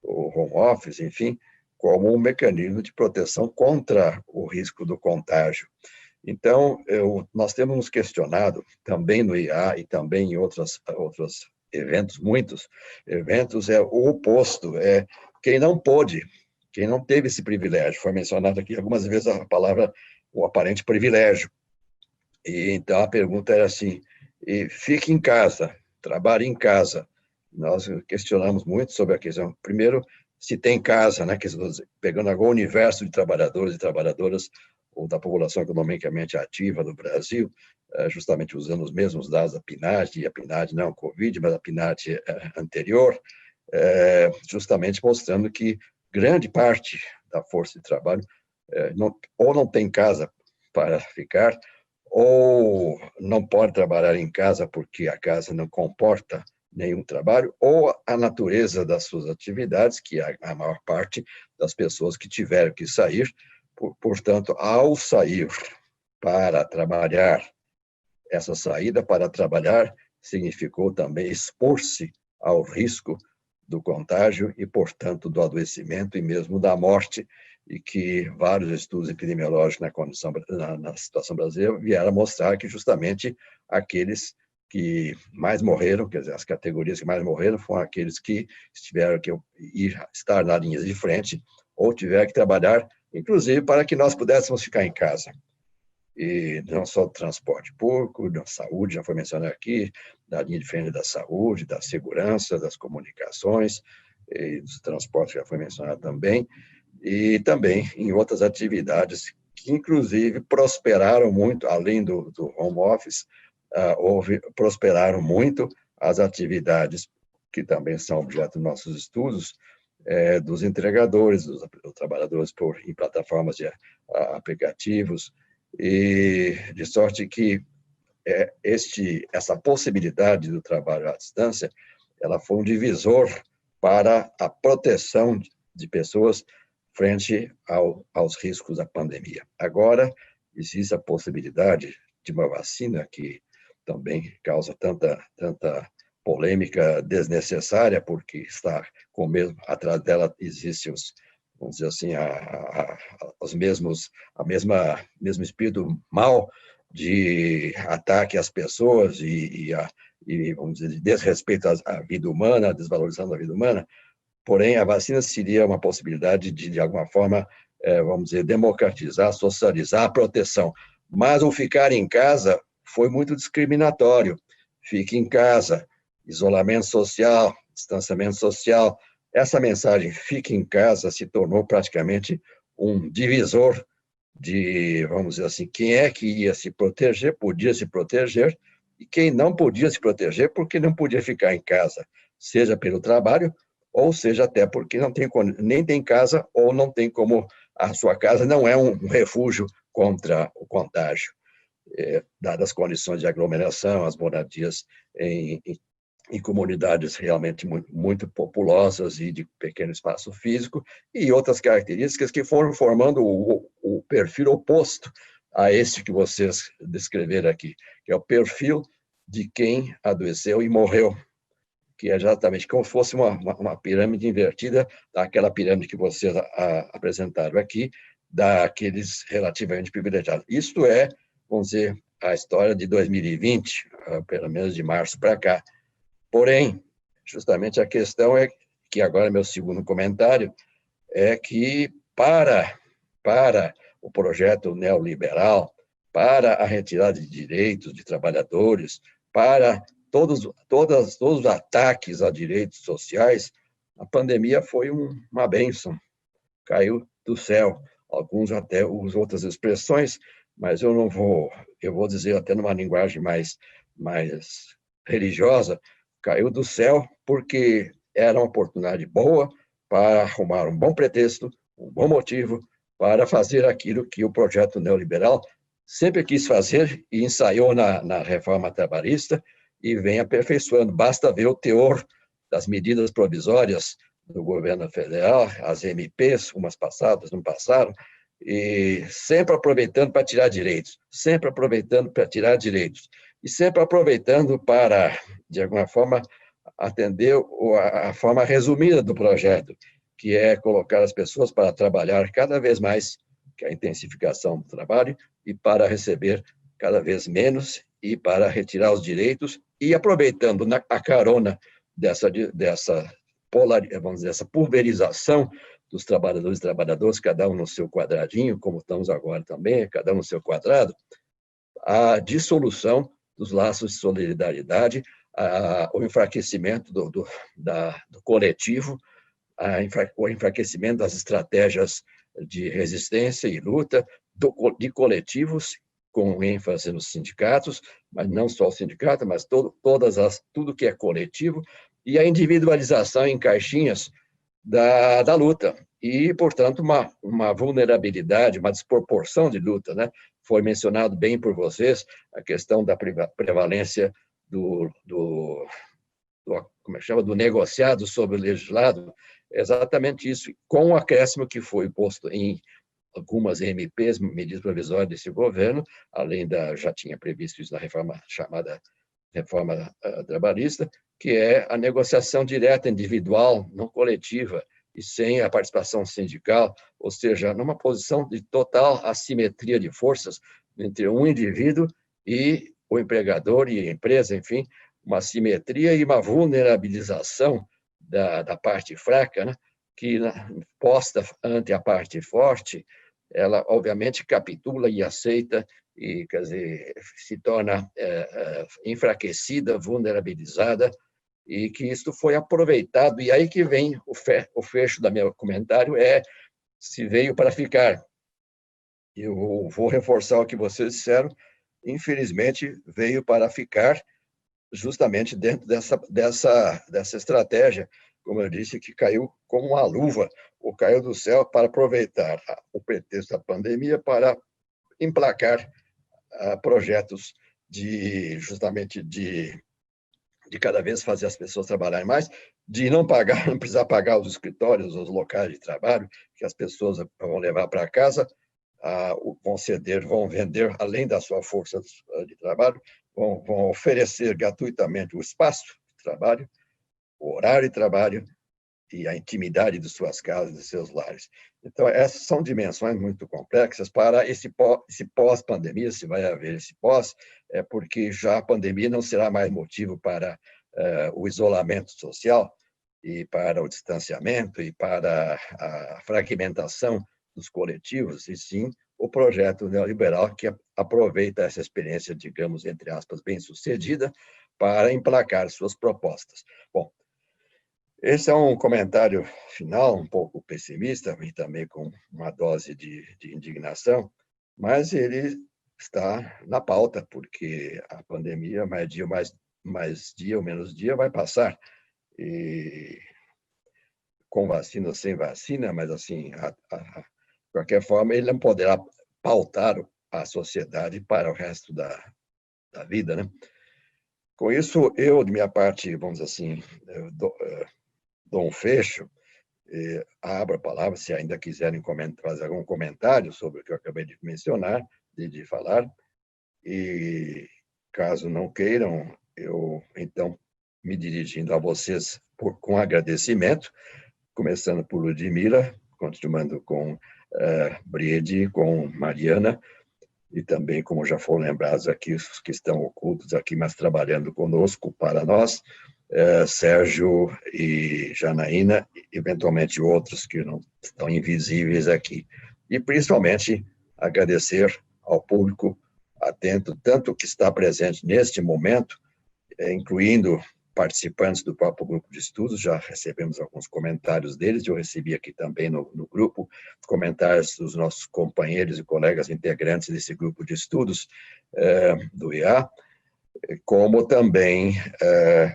o home office, enfim, como um mecanismo de proteção contra o risco do contágio. Então, nós temos nos questionado, também no IA e também em outros eventos, muitos eventos, é o oposto, quem não pôde, quem não teve esse privilégio. Foi mencionado aqui algumas vezes a palavra, o aparente privilégio. E então a pergunta era assim, fique em casa, trabalhe em casa. Nós questionamos muito sobre a questão, primeiro, se tem casa, né, pegando agora o universo de trabalhadores e trabalhadoras, ou da população economicamente ativa do Brasil, justamente usando os mesmos dados da PNAD, e a PNAD não Covid, mas a PNAD anterior, justamente mostrando que grande parte da força de trabalho ou não tem casa para ficar, ou não pode trabalhar em casa porque a casa não comporta nenhum trabalho, ou a natureza das suas atividades, que a maior parte das pessoas que tiveram que sair, portanto, ao sair para trabalhar, essa saída para trabalhar significou também expor-se ao risco do contágio e, portanto, do adoecimento e mesmo da morte, e que vários estudos epidemiológicos na situação brasileira vieram mostrar que justamente aqueles que mais morreram, quer dizer, as categorias que mais morreram foram aqueles que tiveram que estar na linha de frente ou tiveram que trabalhar, inclusive para que nós pudéssemos ficar em casa. E não só do transporte público, da saúde, já foi mencionado aqui, da linha de frente da saúde, da segurança, das comunicações, e dos transportes, já foi mencionado também, e também em outras atividades que, inclusive, prosperaram muito, além do home office, prosperaram muito as atividades que também são objeto dos nossos estudos, dos entregadores, dos trabalhadores em plataformas de aplicativos, e de sorte que essa possibilidade do trabalho à distância, ela foi um divisor para a proteção de pessoas frente aos riscos da pandemia. Agora, existe a possibilidade de uma vacina que também causa tanta polêmica desnecessária, porque está com o mesmo, atrás dela existem vamos dizer assim, mesmo espírito mal, de ataque às pessoas e vamos dizer, de desrespeito à vida humana, à desvalorização da vida humana. Porém, a vacina seria uma possibilidade de alguma forma, vamos dizer, democratizar, socializar a proteção. Mas o ficar em casa foi muito discriminatório. Fique em casa, isolamento social, distanciamento social. Essa mensagem, fique em casa, se tornou praticamente um divisor de, vamos dizer assim, quem é que ia se proteger, podia se proteger, e quem não podia se proteger porque não podia ficar em casa, seja pelo trabalho, ou seja até porque não tem, nem tem casa ou não tem como, a sua casa não é um refúgio contra o contágio, dadas as condições de aglomeração, as moradias em comunidades realmente muito populosas e de pequeno espaço físico, e outras características que foram formando o perfil oposto a este que vocês descreveram aqui, que é o perfil de quem adoeceu e morreu, que é exatamente como se fosse uma pirâmide invertida daquela pirâmide que vocês apresentaram aqui, daqueles relativamente privilegiados. Isto é, vamos dizer, a história de 2020, pelo menos de março para cá. Porém, justamente a questão é que agora meu segundo comentário é que para o projeto neoliberal, para a retirada de direitos de trabalhadores, para todos os ataques a direitos sociais, a pandemia foi uma bênção, caiu do céu. Alguns até usam outras expressões, mas eu vou dizer até numa linguagem mais religiosa, caiu do céu porque era uma oportunidade boa para arrumar um bom pretexto, um bom motivo para fazer aquilo que o projeto neoliberal sempre quis fazer e ensaiou na reforma trabalhista e vem aperfeiçoando. Basta ver o teor das medidas provisórias do governo federal, as MPs, umas passadas, não passaram, e sempre aproveitando para tirar direitos, sempre aproveitando para tirar direitos, e sempre aproveitando para, de alguma forma, atender a forma resumida do projeto, que é colocar as pessoas para trabalhar cada vez mais, que é a intensificação do trabalho, e para receber cada vez menos, e para retirar os direitos, e aproveitando a carona dessa pulverização dos trabalhadores e trabalhadoras, cada um no seu quadradinho, como estamos agora também, cada um no seu quadrado, a dissolução dos laços de solidariedade, o enfraquecimento do coletivo, o enfraquecimento das estratégias de resistência e luta, de coletivos, com ênfase nos sindicatos, mas não só o sindicato, mas tudo que é coletivo, e a individualização em caixinhas da luta, e, portanto, uma vulnerabilidade, uma desproporção de luta, né? Foi mencionado bem por vocês a questão da prevalência como é que chama, do negociado sobre o legislado, exatamente isso, com o acréscimo que foi posto em algumas MPs, medidas provisórias desse governo, além já tinha previsto isso na reforma chamada reforma trabalhista, que é a negociação direta, individual, não coletiva, e sem a participação sindical, ou seja, numa posição de total assimetria de forças entre um indivíduo e o empregador e a empresa, enfim, uma assimetria e uma vulnerabilização da parte fraca, né, que, posta ante a parte forte, ela, obviamente, capitula e aceita, e, quer dizer, se torna enfraquecida, vulnerabilizada, e que isso foi aproveitado. E aí que vem o fecho do meu comentário, se veio para ficar. Eu vou reforçar o que vocês disseram, infelizmente, veio para ficar justamente dentro dessa estratégia, como eu disse, que caiu como uma luva, ou caiu do céu para aproveitar o pretexto da pandemia para emplacar projetos justamente de cada vez fazer as pessoas trabalharem mais, de não precisar pagar os escritórios, os locais de trabalho, que as pessoas vão levar para casa, vão vender, além da sua força de trabalho, vão oferecer gratuitamente o espaço de trabalho, o horário de trabalho e a intimidade de suas casas, de seus lares. Então, essas são dimensões muito complexas para esse pós-pandemia, se vai haver esse pós, porque já a pandemia não será mais motivo para o isolamento social e para o distanciamento e para a fragmentação dos coletivos, e sim o projeto neoliberal que aproveita essa experiência, digamos, entre aspas, bem-sucedida, para emplacar suas propostas. Bom, esse é um comentário final, um pouco pessimista e também com uma dose de indignação, mas ele está na pauta, porque a pandemia, mais dia ou menos dia, vai passar. E com vacina ou sem vacina, mas, assim, de qualquer forma, ele não poderá pautar a sociedade para o resto da vida, né? Com isso, eu, de minha parte, vamos dizer assim, dou um fecho, abro a palavra, se ainda quiserem fazer algum comentário sobre o que eu acabei de mencionar, de falar, e caso não queiram, eu, então, me dirigindo a vocês com agradecimento, começando por Ludmila, continuando com Brede, com Mariana, e também, como já foram lembrados aqui, os que estão ocultos aqui, mas trabalhando conosco, para nós, Sérgio e Janaína, eventualmente outros que não estão invisíveis aqui. E, principalmente, agradecer ao público atento, tanto que está presente neste momento, incluindo participantes do próprio grupo de estudos, já recebemos alguns comentários deles, eu recebi aqui também no grupo comentários dos nossos companheiros e colegas integrantes desse grupo de estudos do IA, como também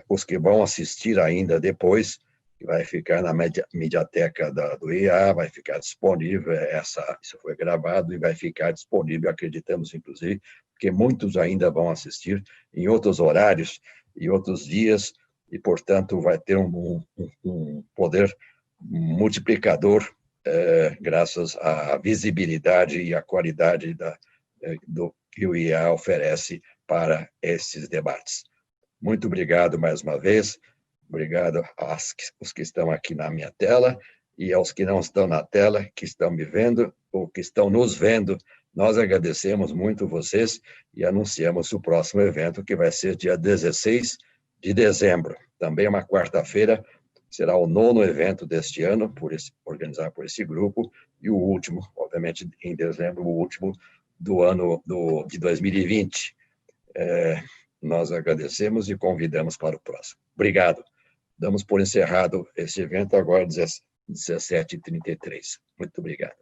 os que vão assistir ainda depois, que vai ficar na mediateca do IA, vai ficar disponível, isso foi gravado e vai ficar disponível, acreditamos, inclusive, porque muitos ainda vão assistir em outros horários e outros dias, e, portanto, vai ter um poder multiplicador graças à visibilidade e à qualidade do que o IA oferece para esses debates. Muito obrigado mais uma vez, obrigado aos que estão aqui na minha tela e aos que não estão na tela, que estão me vendo ou que estão nos vendo. Nós agradecemos muito vocês e anunciamos o próximo evento, que vai ser dia 16 de dezembro, também uma quarta-feira, será o 9º evento deste ano, organizado por esse grupo, e o último, obviamente, em dezembro, o último do ano de 2020. Nós agradecemos e convidamos para o próximo. Obrigado. Damos por encerrado esse evento agora, 17h33. Muito obrigado.